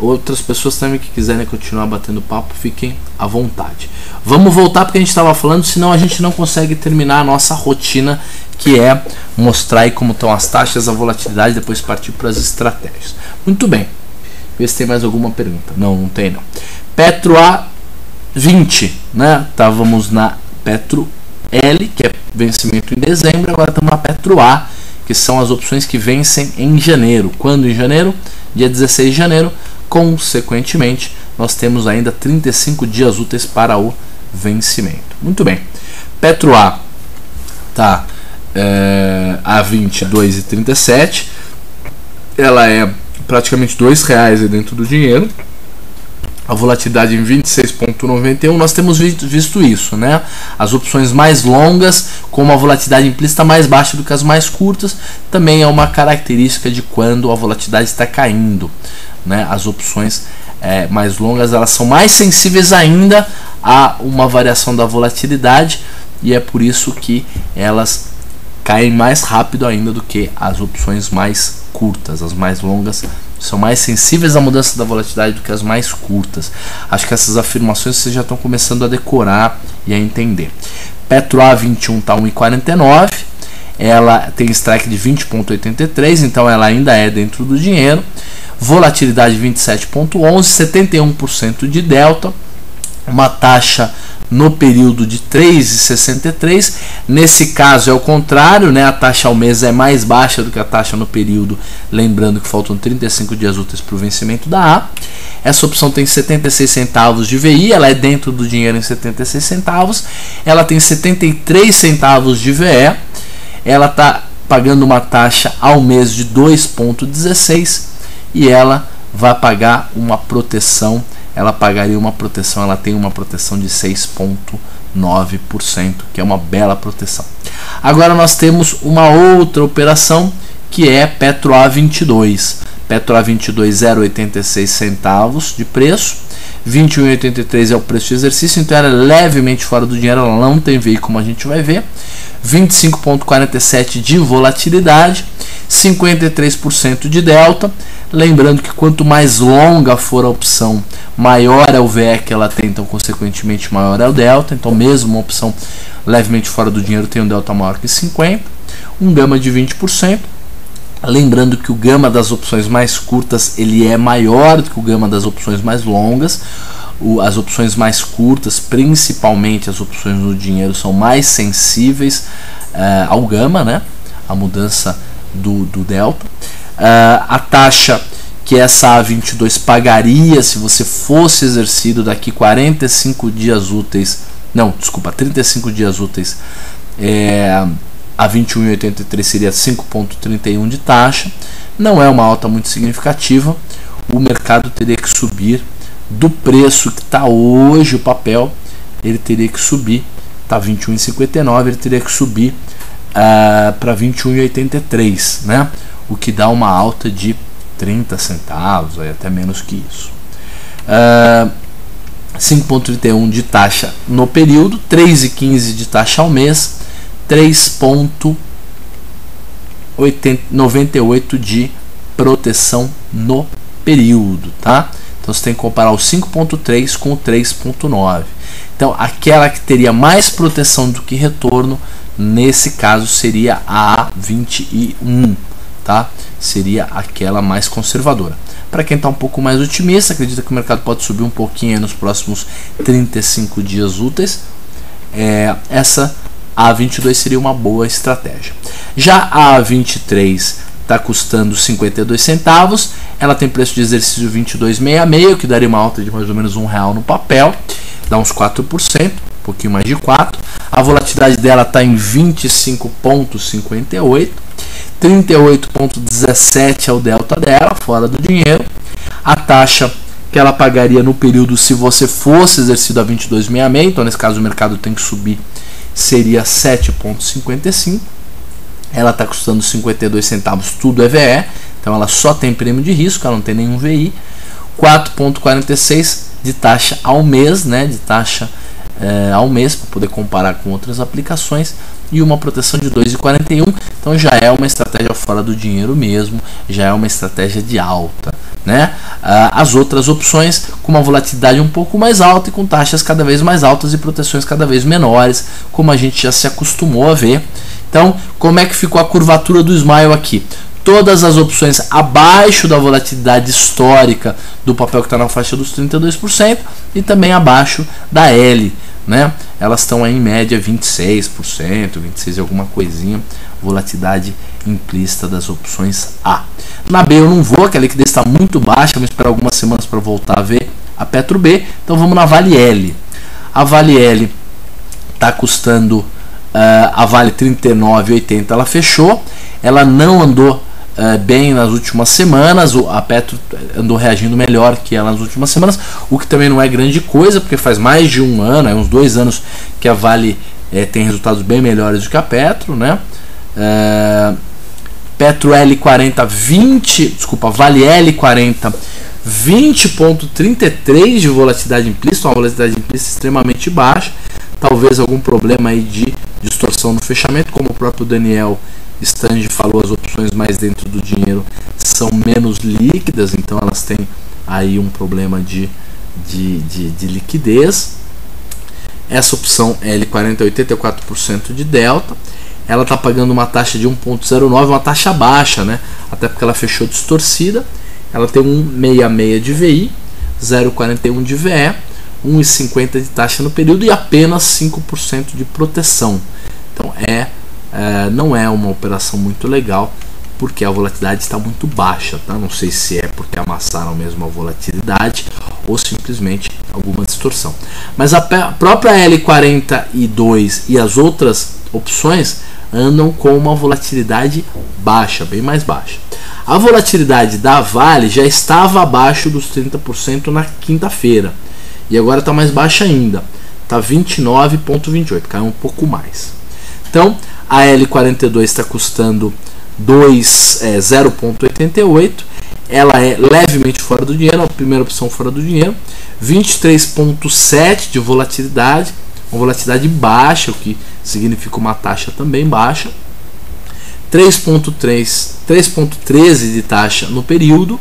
Outras pessoas também que quiserem continuar batendo papo, fiquem à vontade. Vamos voltar porque a gente estava falando, senão a gente não consegue terminar a nossa rotina, que é mostrar aí como estão as taxas, a volatilidade, depois partir para as estratégias. Muito bem. Vê se tem mais alguma pergunta. Não tem não. Petro A20, né? Estávamos na Petro L, que é vencimento em dezembro, agora estamos na Petro A, que são as opções que vencem em janeiro. Quando em janeiro? Dia 16 de janeiro. Consequentemente, nós temos ainda 35 dias úteis para o vencimento. Muito bem. Petro A tá a 22,37. Ela é praticamente R$2 dentro do dinheiro. A volatilidade em 26,91. Nós temos visto isso, né? As opções mais longas com uma volatilidade implícita mais baixa do que as mais curtas, também é uma característica de quando a volatilidade está caindo, né? As opções mais longas, elas são mais sensíveis ainda a uma variação da volatilidade, e é por isso que elas caem mais rápido ainda do que as opções mais curtas. As mais longas são mais sensíveis à mudança da volatilidade do que as mais curtas. Acho que essas afirmações vocês já estão começando a decorar e a entender. Petro A21 está 1,49. Ela tem strike de 20,83, então ela ainda é dentro do dinheiro. Volatilidade 27,11, 71% de delta, uma taxa no período de 3,63. Nesse caso é o contrário, né? A taxa ao mês é mais baixa do que a taxa no período, lembrando que faltam 35 dias úteis para o vencimento da A. Essa opção tem 76 centavos de VI, ela é dentro do dinheiro em 76 centavos. Ela tem 73 centavos de VE, ela está pagando uma taxa ao mês de 2,16 e ela vai pagar uma proteção. Ela pagaria uma proteção, ela tem uma proteção de 6,9%, que é uma bela proteção. Agora nós temos uma outra operação, que é Petro A22. Petro A22, 0,86 centavos de preço, 21,83 é o preço de exercício, então ela é levemente fora do dinheiro, ela não tem VI, como a gente vai ver. 25,47 de volatilidade, 53% de delta. Lembrando que quanto mais longa for a opção, maior é o VE que ela tem, então consequentemente maior é o delta. Então mesmo uma opção levemente fora do dinheiro tem um delta maior que 50, um gama de 20%. Lembrando que o gama das opções mais curtas ele é maior do que o gama das opções mais longas. As opções mais curtas, principalmente as opções no dinheiro, são mais sensíveis ao gama, né? A mudança do delta. A taxa que essa A22 pagaria se você fosse exercido daqui 35 dias úteis, não, desculpa, 35 dias úteis, a 21,83 seria 5,31 de taxa. Não é uma alta muito significativa. O mercado teria que subir do preço que está hoje o papel, ele teria que subir, está 21,59, ele teria que subir para 21,83, né? O que dá uma alta de 30 centavos, aí até menos que isso. 5,31 de taxa no período, 3,15 de taxa ao mês, 3,98 de proteção no período, tá? Então você tem que comparar o 5,3 com o 3,9. Então aquela que teria mais proteção do que retorno, nesse caso seria a A21, tá? Seria aquela mais conservadora. Para quem está um pouco mais otimista, acredita que o mercado pode subir um pouquinho nos próximos 35 dias úteis, essa A22 seria uma boa estratégia. Já a A23 está custando 52 centavos, ela tem preço de exercício 22,66, que daria uma alta de mais ou menos R$1 no papel, dá uns 4%, um pouquinho mais de 4%. A volatilidade dela está em 25,58, 38,17 é o delta dela, fora do dinheiro. A taxa que ela pagaria no período se você fosse exercido a 22,66, então nesse caso o mercado tem que subir, seria 7,55. Ela está custando 52 centavos, tudo é VE, então ela só tem prêmio de risco, ela não tem nenhum VI. 4,46 de taxa ao mês, né, de taxa ao mês, para poder comparar com outras aplicações, e uma proteção de 2,41. Então já é uma estratégia fora do dinheiro mesmo, já é uma estratégia de alta né, as outras opções com uma volatilidade um pouco mais alta e com taxas cada vez mais altas e proteções cada vez menores, como a gente já se acostumou a ver. Então, como é que ficou a curvatura do Smile aqui? Todas as opções abaixo da volatilidade histórica do papel que está na faixa dos 32% e também abaixo da L, né? Elas estão aí em média 26%, 26% e alguma coisinha, volatilidade implícita das opções A. Na B eu não vou, que a liquidez está muito baixa, vamos esperar algumas semanas para voltar a ver a Petro B. Então vamos na Vale L. A Vale L está custando a Vale 39,80, ela fechou, ela não andou bem nas últimas semanas, a Petro andou reagindo melhor que ela nas últimas semanas, o que também não é grande coisa, porque faz mais de um ano, uns 2 anos que a Vale tem resultados bem melhores do que a Petro, né? Petro L40 Vale L40 20,33 de volatilidade implícita, uma volatilidade implícita extremamente baixa, talvez algum problema aí de distorção no fechamento, como o próprio Daniel Stange falou, as opções mais dentro do dinheiro são menos líquidas, então elas têm aí um problema de liquidez. Essa opção L40 84% de delta, ela está pagando uma taxa de 1,09, uma taxa baixa, né? Até porque ela fechou distorcida. Ela tem 1,66 de VI, 0,41 de VE, 1,50 de taxa no período e apenas 5% de proteção. Então não é uma operação muito legal, porque a volatilidade está muito baixa, tá? Não sei se é porque amassaram mesmo a volatilidade ou simplesmente alguma distorção. Mas a própria L42 e as outras opções andam com uma volatilidade baixa, bem mais baixa. A volatilidade da Vale já estava abaixo dos 30% na quinta-feira e agora está mais baixa ainda, está 29,28, caiu um pouco mais. Então a L42 está custando 0,88, ela é levemente fora do dinheiro, a primeira opção fora do dinheiro, 23,7 de volatilidade, uma volatilidade baixa, o que significa uma taxa também baixa, 3,13 de taxa no período,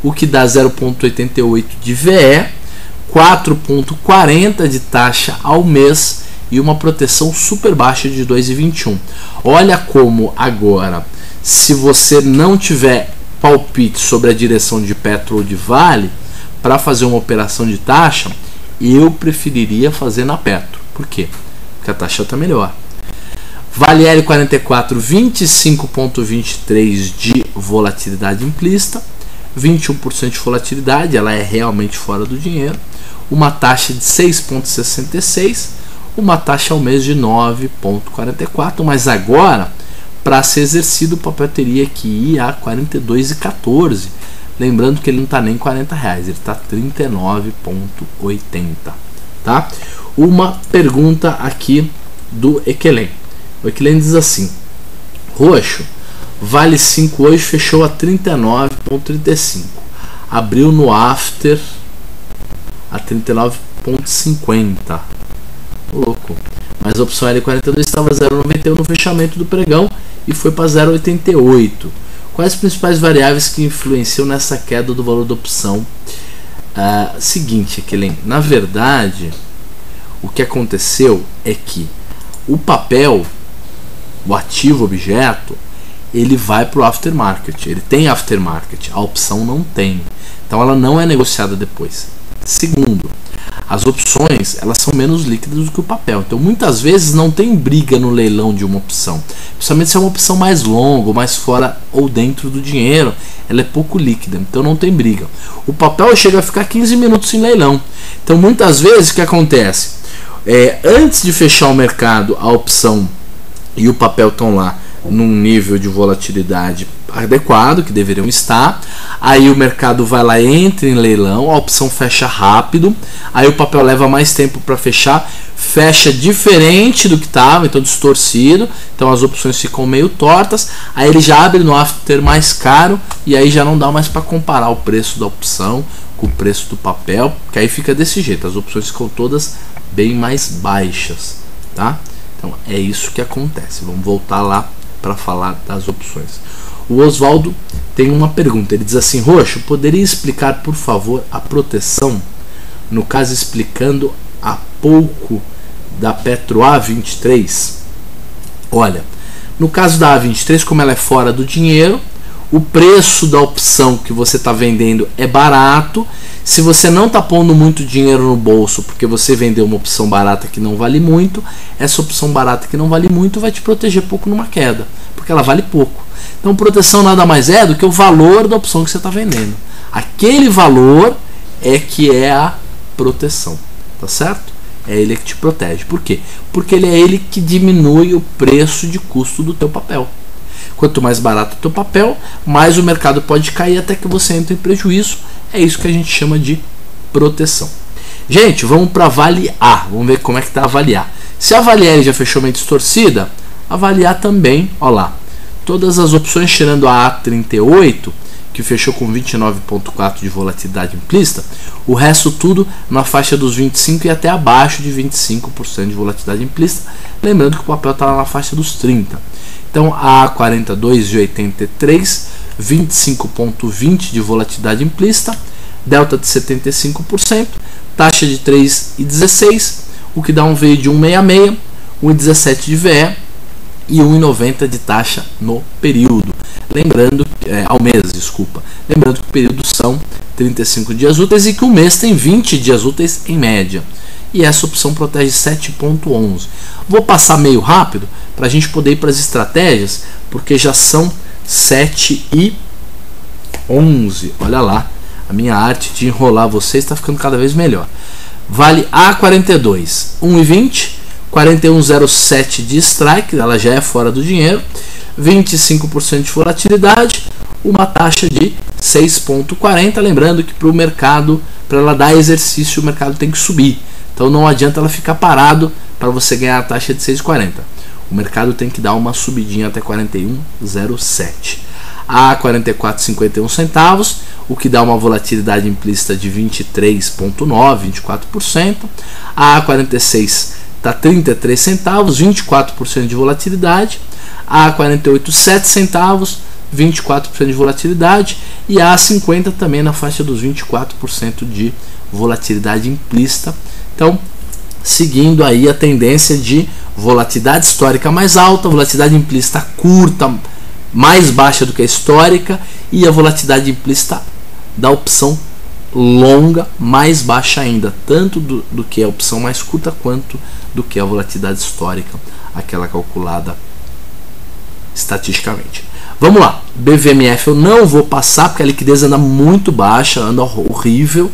o que dá 0,88 de VE, 4,40 de taxa ao mês e uma proteção super baixa de 2,21. Olha como agora, se você não tiver palpite sobre a direção de Petro ou de Vale, para fazer uma operação de taxa, eu preferiria fazer na Petro. Por quê? Porque a taxa está melhor. Vale L44, 25,23 de volatilidade implícita, 21% de volatilidade, ela é realmente fora do dinheiro, uma taxa de 6,66, uma taxa ao mês de 9,44, mas agora, para ser exercido, o papel teria que ir a 42,14, lembrando que ele não está nem R$40, ele está 39,80, tá? Uma pergunta aqui do Equelen. O Equelen diz assim: roxo, Vale 5 hoje fechou a 39,35, abriu no after a 39,50, louco, mas a opção L42 estava 0,91 no fechamento do pregão e foi para 0,88. Quais as principais variáveis que influenciam nessa queda do valor da opção? Seguinte, Equelen, na verdade, o que aconteceu é que o papel, o ativo objeto, ele vai para o aftermarket, ele tem aftermarket, a opção não tem, então ela não é negociada depois. Segundo, as opções elas são menos líquidas do que o papel, então muitas vezes não tem briga no leilão de uma opção, principalmente se é uma opção mais longa, mais fora ou dentro do dinheiro, ela é pouco líquida, então não tem briga. O papel chega a ficar 15 minutos em leilão, então muitas vezes o que acontece? Antes de fechar o mercado, a opção e o papel estão lá num nível de volatilidade adequado, que deveriam estar, aí o mercado vai lá, entra em leilão, a opção fecha rápido, aí o papel leva mais tempo para fechar, fecha diferente do que estava, então distorcido, então as opções ficam meio tortas, aí ele já abre no after mais caro e aí já não dá mais para comparar o preço da opção com o preço do papel, que aí fica desse jeito, as opções ficam todas bem mais baixas, tá? Então é isso que acontece. Vamos voltar lá para falar das opções. O Oswaldo tem uma pergunta. Ele diz assim: Roxo, poderia explicar por favor a proteção? No caso, explicando há pouco da Petro A23. Olha, no caso da A23, como ela é fora do dinheiro, o preço da opção que você está vendendo é barato. Se você não está pondo muito dinheiro no bolso porque você vendeu uma opção barata que não vale muito, essa opção barata que não vale muito vai te proteger pouco numa queda, porque ela vale pouco. Então proteção nada mais é do que o valor da opção que você está vendendo. Aquele valor é que é a proteção, tá certo? É ele que te protege. Por quê? Porque ele é ele que diminui o preço de custo do teu papel. Quanto mais barato o teu papel, mais o mercado pode cair até que você entre em prejuízo. É isso que a gente chama de proteção. Gente, vamos para Vale A. Vamos ver como é que está a Vale A. Se a Vale A já fechou meio distorcida, a Vale A também, ó lá. Todas as opções tirando a A38, que fechou com 29,4 de volatilidade implícita, o resto tudo na faixa dos 25 e até abaixo de 25% de volatilidade implícita. Lembrando que o papel está na faixa dos 30. Então a A42,83, 25,20 de volatilidade implícita, delta de 75%, taxa de 3,16, o que dá um VI de 1,66, 1,17 de VE e 1,90 de taxa no período. Lembrando, ao mês, desculpa. Lembrando que o período são 35 dias úteis e que o mês tem 20 dias úteis em média. E essa opção protege 7,11. Vou passar meio rápido para a gente poder ir para as estratégias, porque já são 7h11. Olha lá, a minha arte de enrolar vocês está ficando cada vez melhor. Vale A42, 1,20, 41,07 de strike, ela já é fora do dinheiro, 25% de volatilidade, uma taxa de 6,40. Lembrando que para o mercado, para ela dar exercício, o mercado tem que subir. Então não adianta ela ficar parado para você ganhar a taxa de 6,40. O mercado tem que dar uma subidinha até 41,07. A 44,51 centavos, o que dá uma volatilidade implícita de 23,9, 24%. A 46 está 33 centavos, 24% de volatilidade. A 48,7 centavos, 24% de volatilidade. E a 50 também na faixa dos 24% de volatilidade implícita. Então, seguindo aí a tendência de volatilidade histórica mais alta, volatilidade implícita curta, mais baixa do que a histórica, e a volatilidade implícita da opção longa mais baixa ainda, tanto do que a opção mais curta quanto do que a volatilidade histórica, aquela calculada estatisticamente. Vamos lá, BVMF eu não vou passar porque a liquidez anda muito baixa, anda horrível.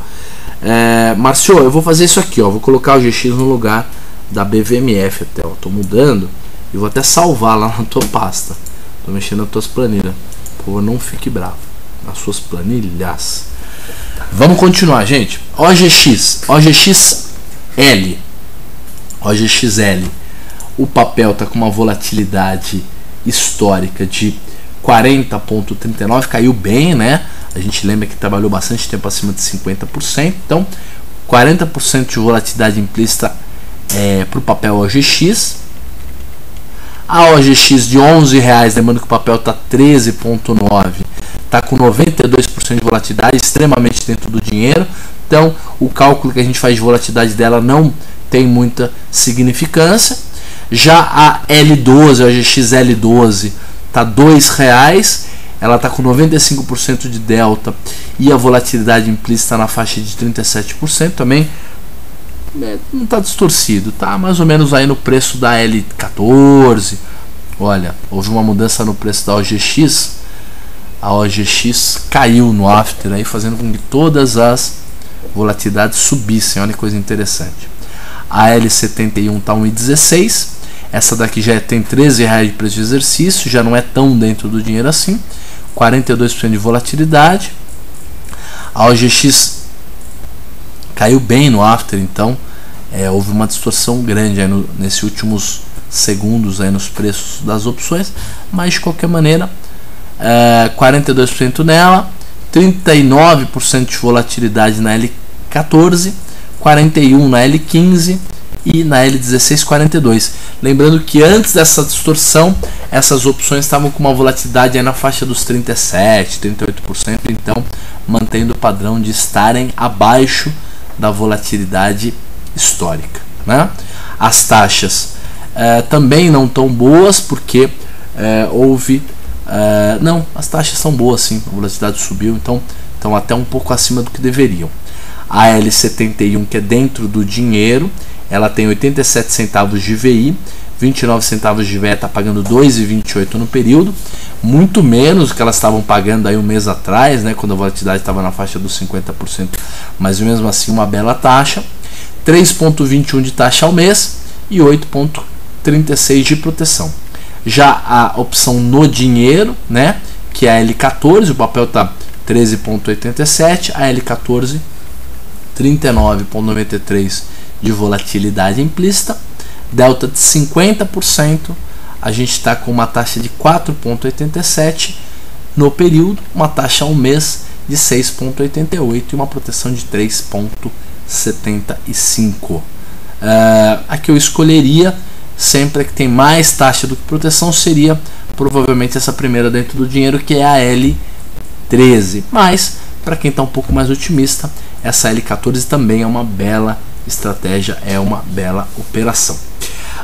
Marcio, eu vou fazer isso aqui, ó, vou colocar o GX no lugar da BVMF até, ó, tô mudando e vou até salvar lá na tua pasta. Tô mexendo nas tuas planilhas, por favor, não fique bravo nas suas planilhas. Vamos continuar, gente. OGXL, o papel tá com uma volatilidade histórica de 40,39, caiu bem, né? A gente lembra que trabalhou bastante tempo acima de 50%, então 40% de volatilidade implícita para o papel OGX. A OGX de R$11, lembrando que o papel está 13,9, está com 92% de volatilidade, extremamente dentro do dinheiro. Então o cálculo que a gente faz de volatilidade dela não tem muita significância. Já a L12, a OGX L12, está R$2, ela está com 95% de delta e a volatilidade implícita na faixa de 37%, também não está distorcido, tá mais ou menos aí no preço da L14. Olha, houve uma mudança no preço da OGX, a OGX caiu no after aí, fazendo com que todas as volatilidades subissem. Olha que coisa interessante. A L71 está 1,16, essa daqui já tem R$13 de preço de exercício, já não é tão dentro do dinheiro assim, 42% de volatilidade. A OGX caiu bem no after, então houve uma distorção grande aí nesses últimos segundos aí nos preços das opções, mas de qualquer maneira 42% nela, 39% de volatilidade na L14, 41% na L15 e na L1642. Lembrando que antes dessa distorção, essas opções estavam com uma volatilidade aí na faixa dos 37%, 38%, então mantendo o padrão de estarem abaixo da volatilidade histórica, né? As taxas também não tão boas, porque houve... não, as taxas são boas sim, a volatilidade subiu, então estão até um pouco acima do que deveriam. A L71, que é dentro do dinheiro, ela tem 87 centavos de VI, 29 centavos de VE, está pagando 2,28 no período, muito menos do que elas estavam pagando aí um mês atrás, né, quando a volatilidade estava na faixa dos 50%, mas mesmo assim uma bela taxa. 3,21 de taxa ao mês e 8,36 de proteção. Já a opção no dinheiro, né, que é a L14, o papel está 13,87, a L14 39,93 de volatilidade implícita, delta de 50%, a gente está com uma taxa de 4,87 no período, uma taxa ao mês de 6,88 e uma proteção de 3,75. A que eu escolheria, sempre que tem mais taxa do que proteção, seria provavelmente essa primeira dentro do dinheiro, que é a L13. Mas, para quem está um pouco mais otimista, essa L14 também é uma bela estratégia, é uma bela operação.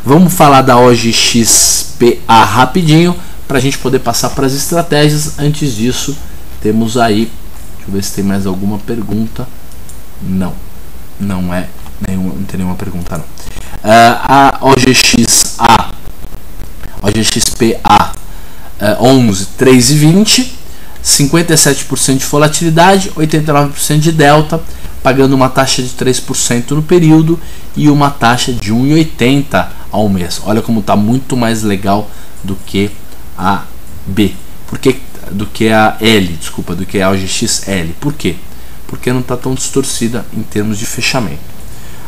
Vamos falar da OGXPA rapidinho, para a gente poder passar para as estratégias. Antes disso, temos aí, deixa eu ver se tem mais alguma pergunta. Não tem nenhuma pergunta não. A OGXPA 11, 3,20, 57% de volatilidade, 89% de delta, pagando uma taxa de 3% no período e uma taxa de 1,80 ao mês. Olha como está muito mais legal do que a B. Do que a L, desculpa, do que a OGXL. Por quê? Porque não está tão distorcida em termos de fechamento.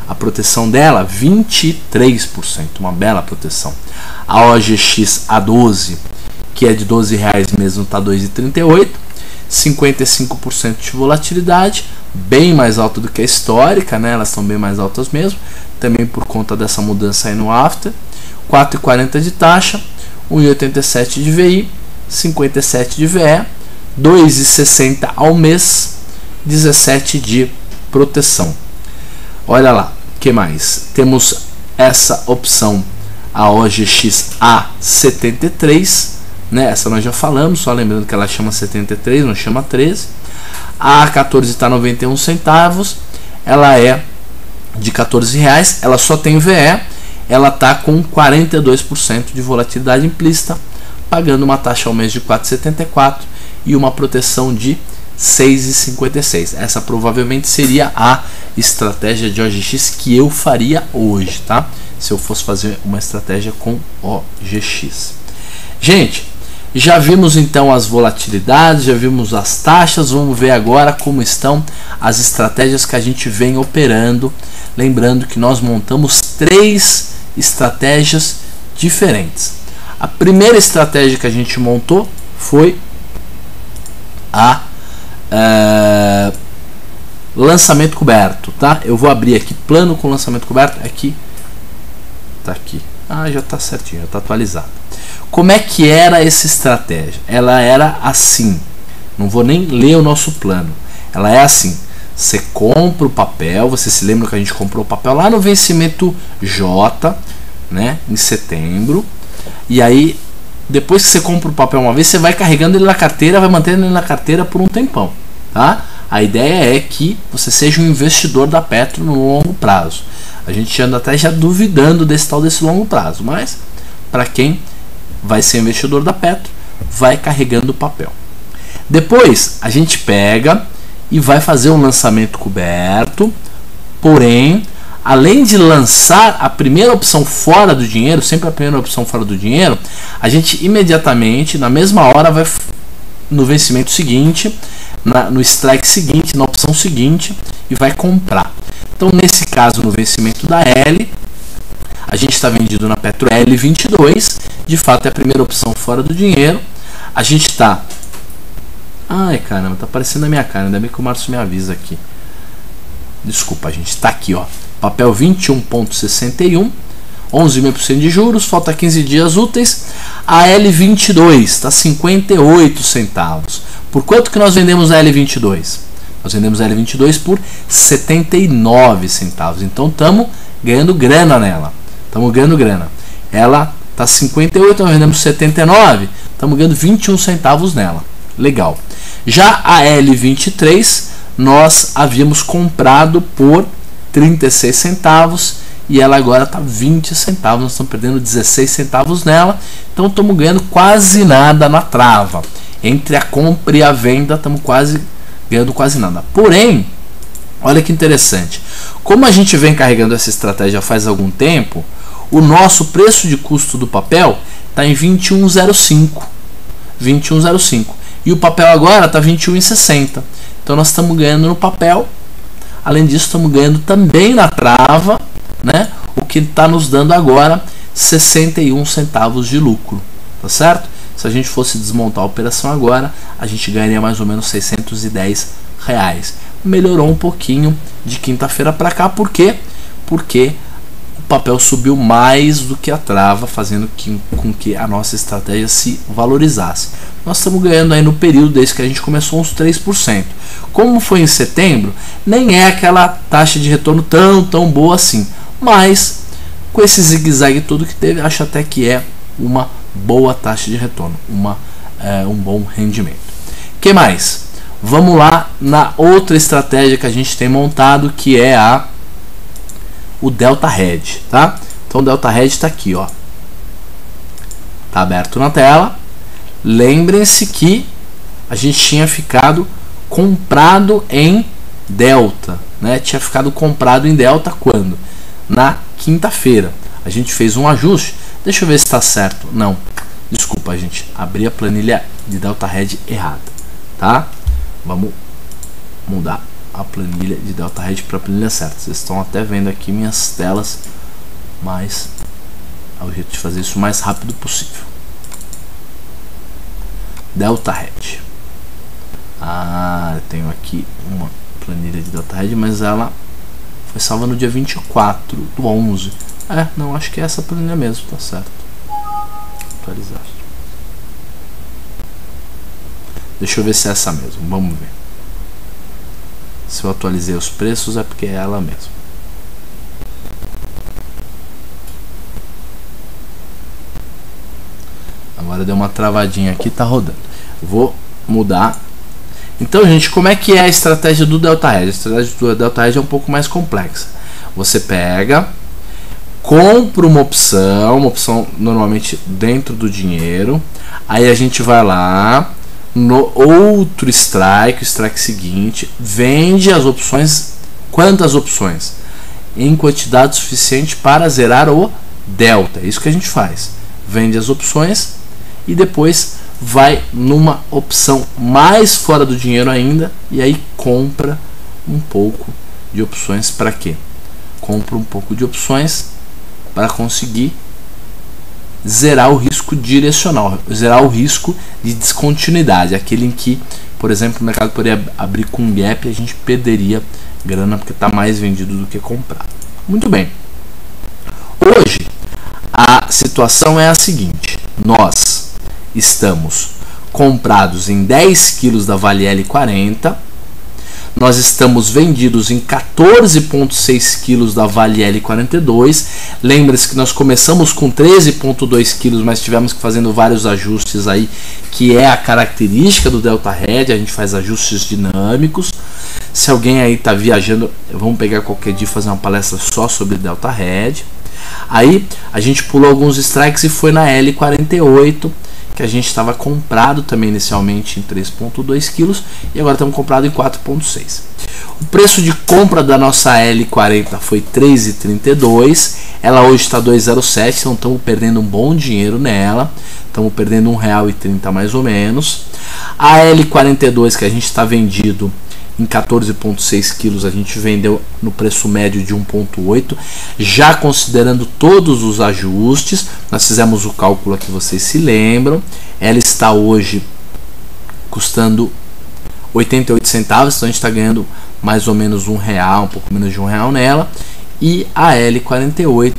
A proteção dela, 23%, uma bela proteção. A OGX-A12, que é de R$12 mesmo, está 2,38, 55% de volatilidade, bem mais alta do que a histórica, né? Elas estão bem mais altas mesmo, também por conta dessa mudança aí no after. 4,40 de taxa, 1,87 de VI, 57 de VE, 2,60 ao mês, 17 de proteção. Olha lá, o que mais? Temos essa opção, a OGX-A73, né? Essa nós já falamos, só lembrando que ela chama 73, não chama 13. A A14 está 91 centavos, ela é de R$14, ela só tem VE, ela está com 42% de volatilidade implícita, pagando uma taxa ao mês de 4,74 e uma proteção de 6,56. Essa provavelmente seria a estratégia de OGX que eu faria hoje, tá? Se eu fosse fazer uma estratégia com OGX. Gente, já vimos então as volatilidades, já vimos as taxas, vamos ver agora como estão as estratégias que a gente vem operando. Lembrando que nós montamos 3 estratégias diferentes. A primeira estratégia que a gente montou foi a lançamento coberto, tá? Eu vou abrir aqui plano com lançamento coberto, aqui tá aqui. Já tá certinho, já tá atualizado. Como é que era essa estratégia? Ela era assim. Não vou nem ler o nosso plano. Ela é assim: você compra o papel, você se lembra que a gente comprou o papel lá no vencimento J, né, em setembro. E aí, depois que você compra o papel uma vez, você vai carregando ele na carteira, vai mantendo ele na carteira por um tempão, tá? A ideia é que você seja um investidor da Petro no longo prazo. A gente anda até já duvidando desse longo prazo, mas para quem vai ser investidor da Petro, vai carregando o papel. Depois a gente pega e vai fazer um lançamento coberto, porém, além de lançar a primeira opção fora do dinheiro, sempre a primeira opção fora do dinheiro, a gente imediatamente, na mesma hora, vai no vencimento seguinte, no strike seguinte, na opção seguinte, e vai comprar. Então, nesse caso, no vencimento da L, a gente está vendido na Petro L22, de fato é a primeira opção fora do dinheiro. A gente está... Ai, caramba, tá aparecendo na minha cara, ainda bem que o Márcio me avisa aqui. Desculpa, a gente está aqui, ó. papel 21,61, 11,5% de juros, falta 15 dias úteis. A L22 está 58 centavos. Por quanto que nós vendemos a L22? Nós vendemos a L22 por 79 centavos. Então estamos ganhando grana nela. Estamos ganhando grana. Ela está 58, nós vendemos 79, estamos ganhando 21 centavos nela. Legal. Já a L23 nós havíamos comprado por 36 centavos e ela agora está 20 centavos. Nós estamos perdendo 16 centavos nela. Então estamos ganhando quase nada na trava. Entre a compra e a venda estamos ganhando quase nada. Porém, olha que interessante. Como a gente vem carregando essa estratégia faz algum tempo, o nosso preço de custo do papel está em 21,05. 21,05. E o papel agora está 21,60. Então nós estamos ganhando no papel. Além disso, estamos ganhando também na trava, né? O que está nos dando agora 61 centavos de lucro. Tá certo? Se a gente fosse desmontar a operação agora, a gente ganharia mais ou menos R$610. Melhorou um pouquinho de quinta-feira para cá. Por quê? Porque o papel subiu mais do que a trava, fazendo com que a nossa estratégia se valorizasse. Nós estamos ganhando aí no período desde que a gente começou uns 3%. Como foi em setembro, nem é aquela taxa de retorno tão boa assim. Mas com esse zigue-zague todo que teve, acho até que é uma boa taxa de retorno, um bom rendimento. O que mais? Vamos lá na outra estratégia que a gente tem montado, que é o Delta Hedge, tá? Então o Delta Hedge está aqui, ó. Tá aberto na tela. Lembrem-se que a gente tinha ficado comprado em Delta, né? Tinha ficado comprado em Delta quando? Na quinta-feira. A gente fez um ajuste. Deixa eu ver se está certo. Não, desculpa, gente. Abri a planilha de Delta Hedge errada, tá? Vamos mudar a planilha de Delta Hedge para a planilha certa. Vocês estão até vendo aqui minhas telas, mas é o jeito de fazer isso o mais rápido possível. Delta Hedge. Eu tenho aqui uma planilha de Delta Hedge, mas ela foi salva no dia 24/11. Não, acho que é essa planilha mesmo, tá certo. Atualizar. Deixa eu ver se é essa mesmo, vamos ver. Se eu atualizei os preços é porque é ela mesmo. Agora deu uma travadinha aqui, tá rodando. Vou mudar. Então, gente, como é que é a estratégia do Delta Hedge? A estratégia do Delta Hedge é um pouco mais complexa. Você pega, compra uma opção normalmente dentro do dinheiro. Aí a gente vai lá no outro strike, o strike seguinte, vende as opções. Quantas opções? Em quantidade suficiente para zerar o delta. É isso que a gente faz. Vende as opções e depois vai numa opção mais fora do dinheiro ainda e aí compra um pouco de opções. Para quê? Compra um pouco de opções para conseguir zerar o risco direcional, zerar o risco de descontinuidade, aquele em que, por exemplo, o mercado poderia abrir com um gap e a gente perderia grana porque está mais vendido do que comprado. Muito bem. Hoje a situação é a seguinte: nós estamos comprados em 10 quilos da Vale L40, nós estamos vendidos em 14,6 quilos da Vale L42. Lembre-se que nós começamos com 13,2 quilos, mas tivemos que fazendo vários ajustes aí, que é a característica do Delta Hedge. A gente faz ajustes dinâmicos. Se alguém aí está viajando, vamos pegar qualquer dia e fazer uma palestra só sobre Delta Hedge. Aí a gente pulou alguns strikes e foi na L48, que a gente estava comprado também inicialmente em 3,2 quilos e agora estamos comprados em 4,6. O preço de compra da nossa L40 foi 3,32, ela hoje está 2,07, então estamos perdendo um bom dinheiro nela, estamos perdendo R$1,30 mais ou menos. A L42 que a gente está vendido em 14,6 quilos, a gente vendeu no preço médio de 1,8, já considerando todos os ajustes. Nós fizemos o cálculo aqui, vocês se lembram. Ela está hoje custando 88 centavos, então a gente está ganhando mais ou menos R$1, um pouco menos de R$1 nela. e a L48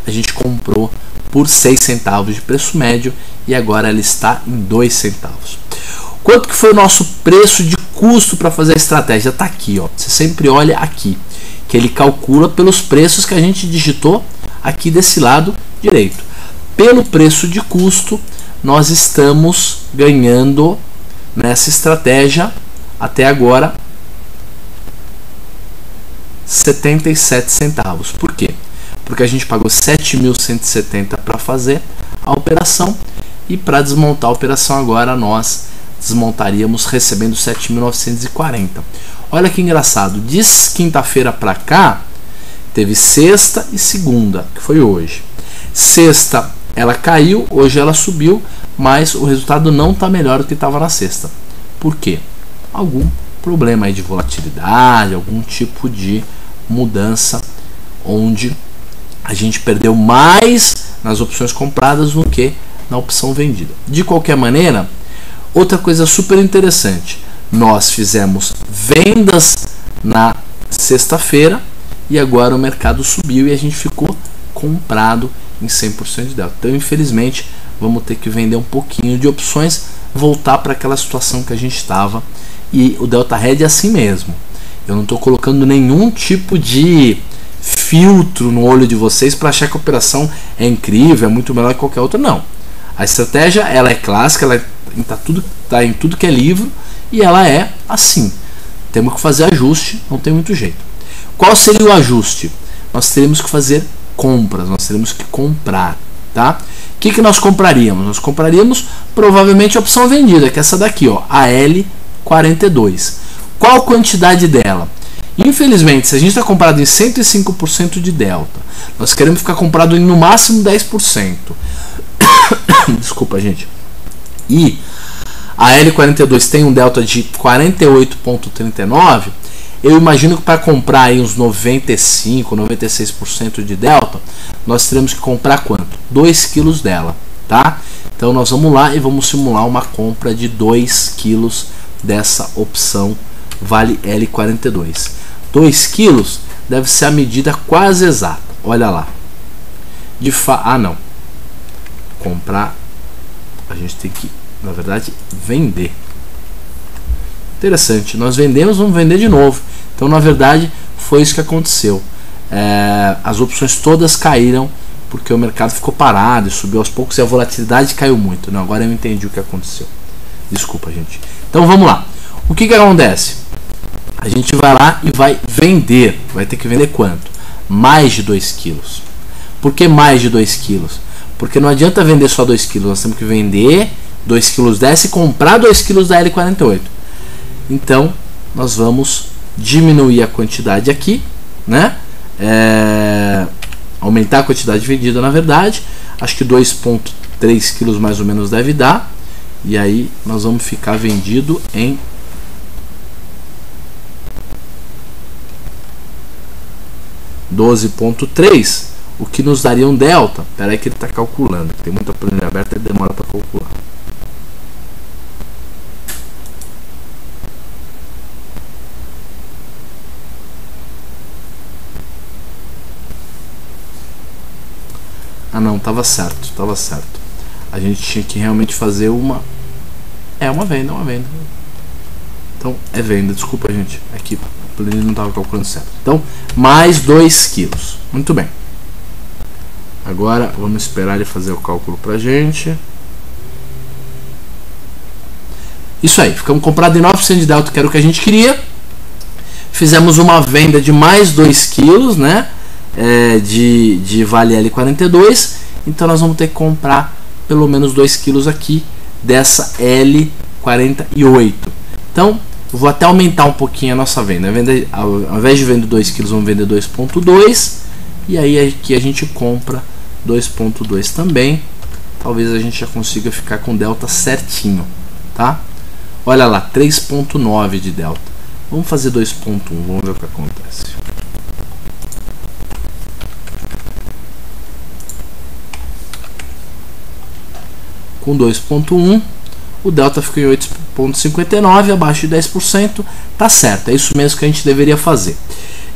a gente comprou por 6 centavos de preço médio e agora ela está em 2 centavos. Quanto que foi o nosso preço de custo para fazer a estratégia? Está aqui, ó. Você sempre olha aqui, que ele calcula pelos preços que a gente digitou aqui desse lado direito. Pelo preço de custo, nós estamos ganhando nessa estratégia até agora 77 centavos. Por quê? Porque a gente pagou 7.170 para fazer a operação e para desmontar a operação agora nós desmontaríamos recebendo 7.940. Olha que engraçado, de quinta-feira para cá teve sexta e segunda, que foi hoje. Sexta ela caiu, hoje ela subiu, mas o resultado não está melhor do que estava na sexta. Por quê? Algum problema aí de volatilidade, algum tipo de mudança onde a gente perdeu mais nas opções compradas do que na opção vendida. De qualquer maneira, outra coisa super interessante, nós fizemos vendas na sexta-feira e agora o mercado subiu e a gente ficou comprado em 100% de delta. Então, infelizmente, vamos ter que vender um pouquinho de opções, voltar para aquela situação que a gente estava. E o Delta Red é assim mesmo. Eu não estou colocando nenhum tipo de filtro no olho de vocês para achar que a operação é incrível, é muito melhor que qualquer outra. Não. A estratégia ela é clássica, ela tá em tudo que é livro e ela é assim. Temos que fazer ajuste, não tem muito jeito. Qual seria o ajuste? Nós teríamos que fazer compras, nós teríamos que comprar, tá? O que nós compraríamos? Nós compraríamos provavelmente a opção vendida, que é essa daqui, ó, a L42. Qual a quantidade dela? Infelizmente, se a gente está comprado em 105% de delta, nós queremos ficar comprado em no máximo 10%. Desculpa, gente. E a L42 tem um delta de 48,39. Eu imagino que para comprar aí uns 95, 96% de delta, nós teremos que comprar quanto? 2 quilos dela, tá? Então nós vamos lá e vamos simular uma compra de 2 quilos dessa opção Vale L42. 2 quilos deve ser a medida quase exata. Olha lá. Não. Comprar, a gente tem que, na verdade, vender. Interessante, nós vendemos, vamos vender de novo. Então, na verdade, foi isso que aconteceu. As opções todas caíram porque o mercado ficou parado e subiu aos poucos e a volatilidade caiu muito. Não, agora eu entendi o que aconteceu. Desculpa, gente. Então, vamos lá. O que acontece? A gente vai lá e vai vender. Vai ter que vender quanto? Mais de 2 quilos. Por que mais de 2 quilos? Porque não adianta vender só 2 quilos. Nós temos que vender 2 quilos dessa e comprar 2 quilos da L48. Então, nós vamos diminuir a quantidade aqui, né? Aumentar a quantidade vendida, na verdade. Acho que 2,3 quilos mais ou menos deve dar. E aí, nós vamos ficar vendido em 12,3, o que nos daria um delta. Espera aí que ele está calculando. Tem muita planilha aberta e demora para calcular. Ah não, estava certo, estava certo. A gente tinha que realmente fazer uma venda, Então é venda, desculpa, gente. Aqui a planilha não estava calculando certo. Então, mais 2 quilos. Muito bem. Agora vamos esperar ele fazer o cálculo pra gente. Isso aí, ficamos comprados em 9% de delta, que era o que a gente queria. Fizemos uma venda de mais 2 quilos, né? De Vale L42. Então nós vamos ter que comprar pelo menos 2 quilos aqui dessa L48. Então eu vou até aumentar um pouquinho a nossa venda. Ao invés de vender 2 quilos, vamos vender 2,2. E aí aqui a gente compra 2,2 também. Talvez a gente já consiga ficar com delta certinho, tá? Olha lá, 3,9 de delta. Vamos fazer 2,1, vamos ver o que acontece. Com 2,1, o delta ficou em 8,59, abaixo de 10%, tá certo, é isso mesmo que a gente deveria fazer.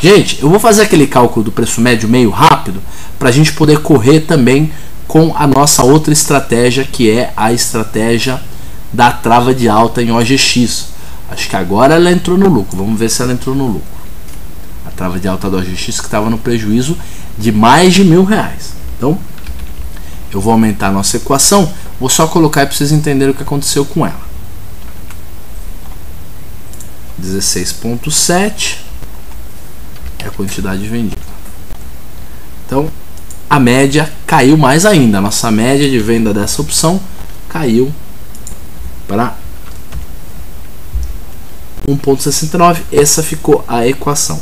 Gente, eu vou fazer aquele cálculo do preço médio meio rápido para a gente poder correr também com a nossa outra estratégia, que é a estratégia da trava de alta em OGX. Acho que agora ela entrou no lucro. Vamos ver se ela entrou no lucro. A trava de alta do OGX que estava no prejuízo de mais de R$1.000. Então, eu vou aumentar a nossa equação. Vou só colocar aí para vocês entenderem o que aconteceu com ela. 16,7 é a quantidade vendida. Então, a média caiu mais ainda. A nossa média de venda dessa opção caiu para 1,69. Essa ficou a equação.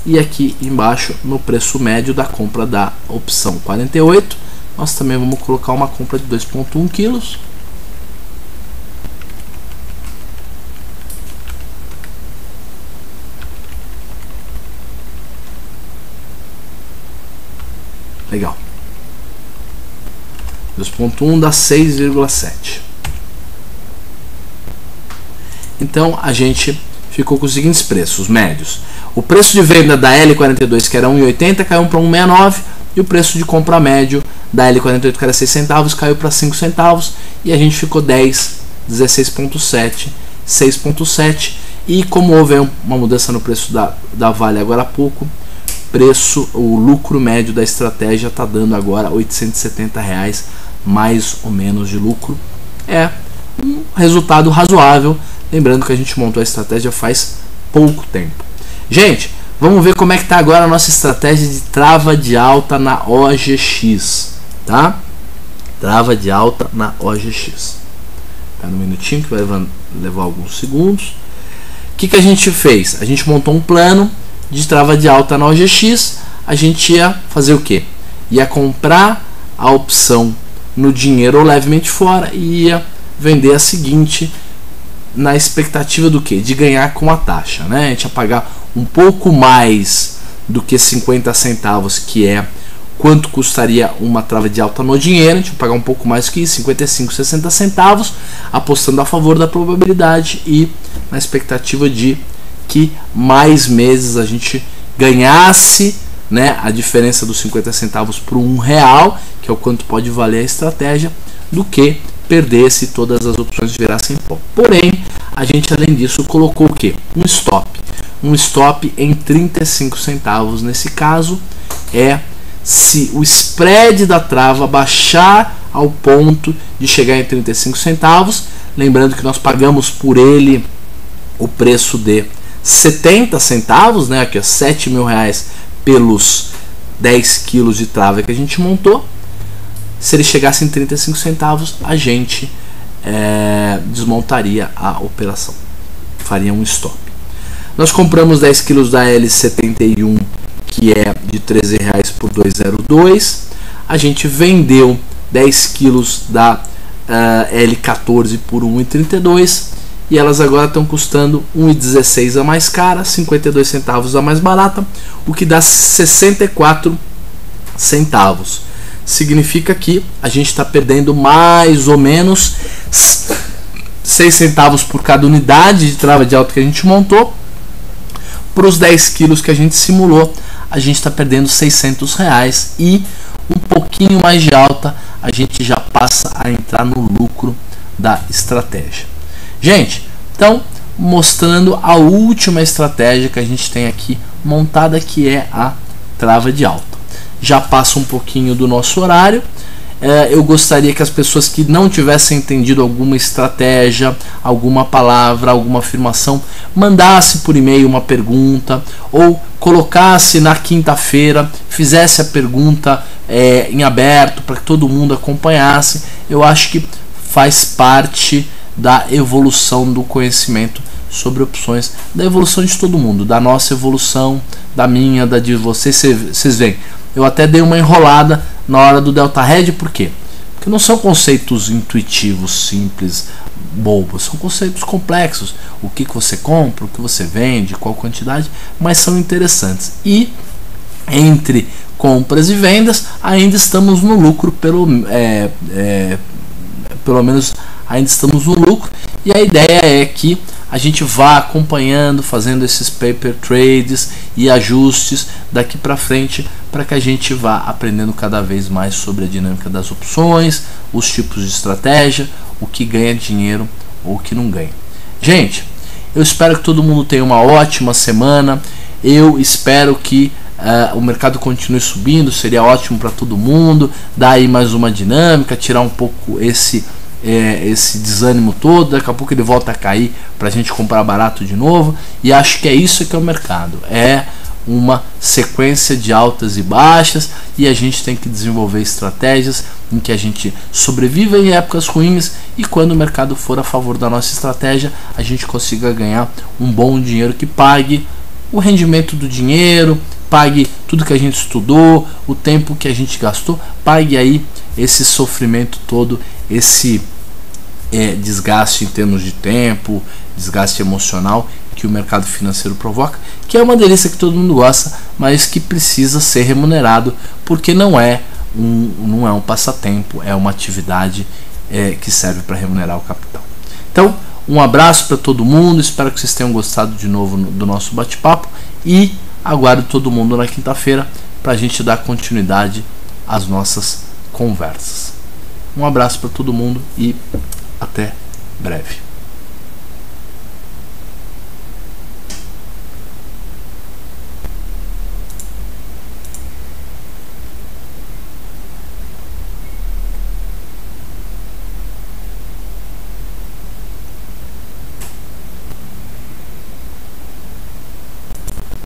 E aqui embaixo, no preço médio da compra da opção 48, nós também vamos colocar uma compra de 2,1 quilos. Legal. 2,1 dá 6,7. Então a gente ficou com os seguintes preços médios. O preço de venda da L42, que era 1,80, caiu para 1,69. E o preço de compra médio da L48, que era 6 centavos, caiu para 5 centavos. E a gente ficou 16,7, 6,7. E como houve uma mudança no preço da Vale agora há pouco, o lucro médio da estratégia está dando agora R$870 mais ou menos de lucro. É um resultado razoável, lembrando que a gente montou a estratégia faz pouco tempo. Gente, vamos ver como é que está agora a nossa estratégia de trava de alta na OGX, tá? Trava de alta na OGX. Espera um minutinho que vai levar alguns segundos. O que a gente fez? A gente montou um plano de trava de alta na OGX. A gente ia fazer o que? Ia comprar a opção no dinheiro ou levemente fora e ia vender a seguinte na expectativa do que? De ganhar com a taxa, né? A gente ia pagar um pouco mais do que 50 centavos, que é quanto custaria uma trava de alta no dinheiro. A gente ia pagar um pouco mais que isso, 55, 60 centavos, apostando a favor da probabilidade e na expectativa de que mais meses a gente ganhasse, né, a diferença dos 50 centavos por R$1, que é o quanto pode valer a estratégia, do que perdesse todas as opções virassem pó. Porém, a gente além disso colocou o que? Um stop em 35 centavos. Nesse caso, é se o spread da trava baixar ao ponto de chegar em 35 centavos. Lembrando que nós pagamos por ele o preço de 70 centavos, né? Aqui, R$7.000 pelos 10 quilos de trava que a gente montou. Se ele chegasse em 35 centavos, a gente desmontaria a operação, faria um stop. Nós compramos 10 quilos da L71, que é de R$13 por 2,02. A gente vendeu 10 quilos da L14 por 1,32. E elas agora estão custando 1,16 a mais cara, 52 centavos a mais barata, o que dá 64 centavos. Significa que a gente está perdendo mais ou menos 6 centavos por cada unidade de trava de alta que a gente montou. Para os 10 quilos que a gente simulou, a gente está perdendo R$600 e um pouquinho mais de alta, a gente já passa a entrar no lucro da estratégia. Gente, então mostrando a última estratégia que a gente tem aqui montada, que é a trava de alta. Já passa um pouquinho do nosso horário. Eu gostaria que as pessoas que não tivessem entendido alguma estratégia, alguma palavra, alguma afirmação, mandasse por e-mail uma pergunta ou colocasse na quinta-feira, fizesse a pergunta em aberto para que todo mundo acompanhasse. Eu acho que faz parte da evolução do conhecimento sobre opções, da evolução de todo mundo, da nossa evolução, da minha, da de vocês. Vocês veem, eu até dei uma enrolada na hora do Delta Red. Por quê? Porque não são conceitos intuitivos, simples, bobos, são conceitos complexos. O que você compra, o que você vende, qual quantidade, mas são interessantes. E entre compras e vendas ainda estamos no lucro pelo pelo menos ainda estamos no lucro, e a ideia é que a gente vá acompanhando, fazendo esses paper trades e ajustes daqui para frente, para que a gente vá aprendendo cada vez mais sobre a dinâmica das opções, os tipos de estratégia, o que ganha dinheiro ou o que não ganha. Gente, eu espero que todo mundo tenha uma ótima semana. Eu espero que o mercado continue subindo, seria ótimo para todo mundo, dar aí mais uma dinâmica, tirar um pouco esse desânimo todo. Daqui a pouco ele volta a cair para a gente comprar barato de novo, e acho que é isso que é o mercado, é uma sequência de altas e baixas, e a gente tem que desenvolver estratégias em que a gente sobreviva em épocas ruins, e quando o mercado for a favor da nossa estratégia, a gente consiga ganhar um bom dinheiro que pague o rendimento do dinheiro, pague tudo que a gente estudou, o tempo que a gente gastou, pague aí esse sofrimento todo, esse desgaste em termos de tempo, desgaste emocional que o mercado financeiro provoca, que é uma delícia que todo mundo gosta, mas que precisa ser remunerado, porque não é um passatempo, é uma atividade que serve para remunerar o capital. Então, um abraço para todo mundo, espero que vocês tenham gostado de novo do nosso bate-papo, e aguardo todo mundo na quinta-feira para a gente dar continuidade às nossas conversas. Um abraço para todo mundo e até breve.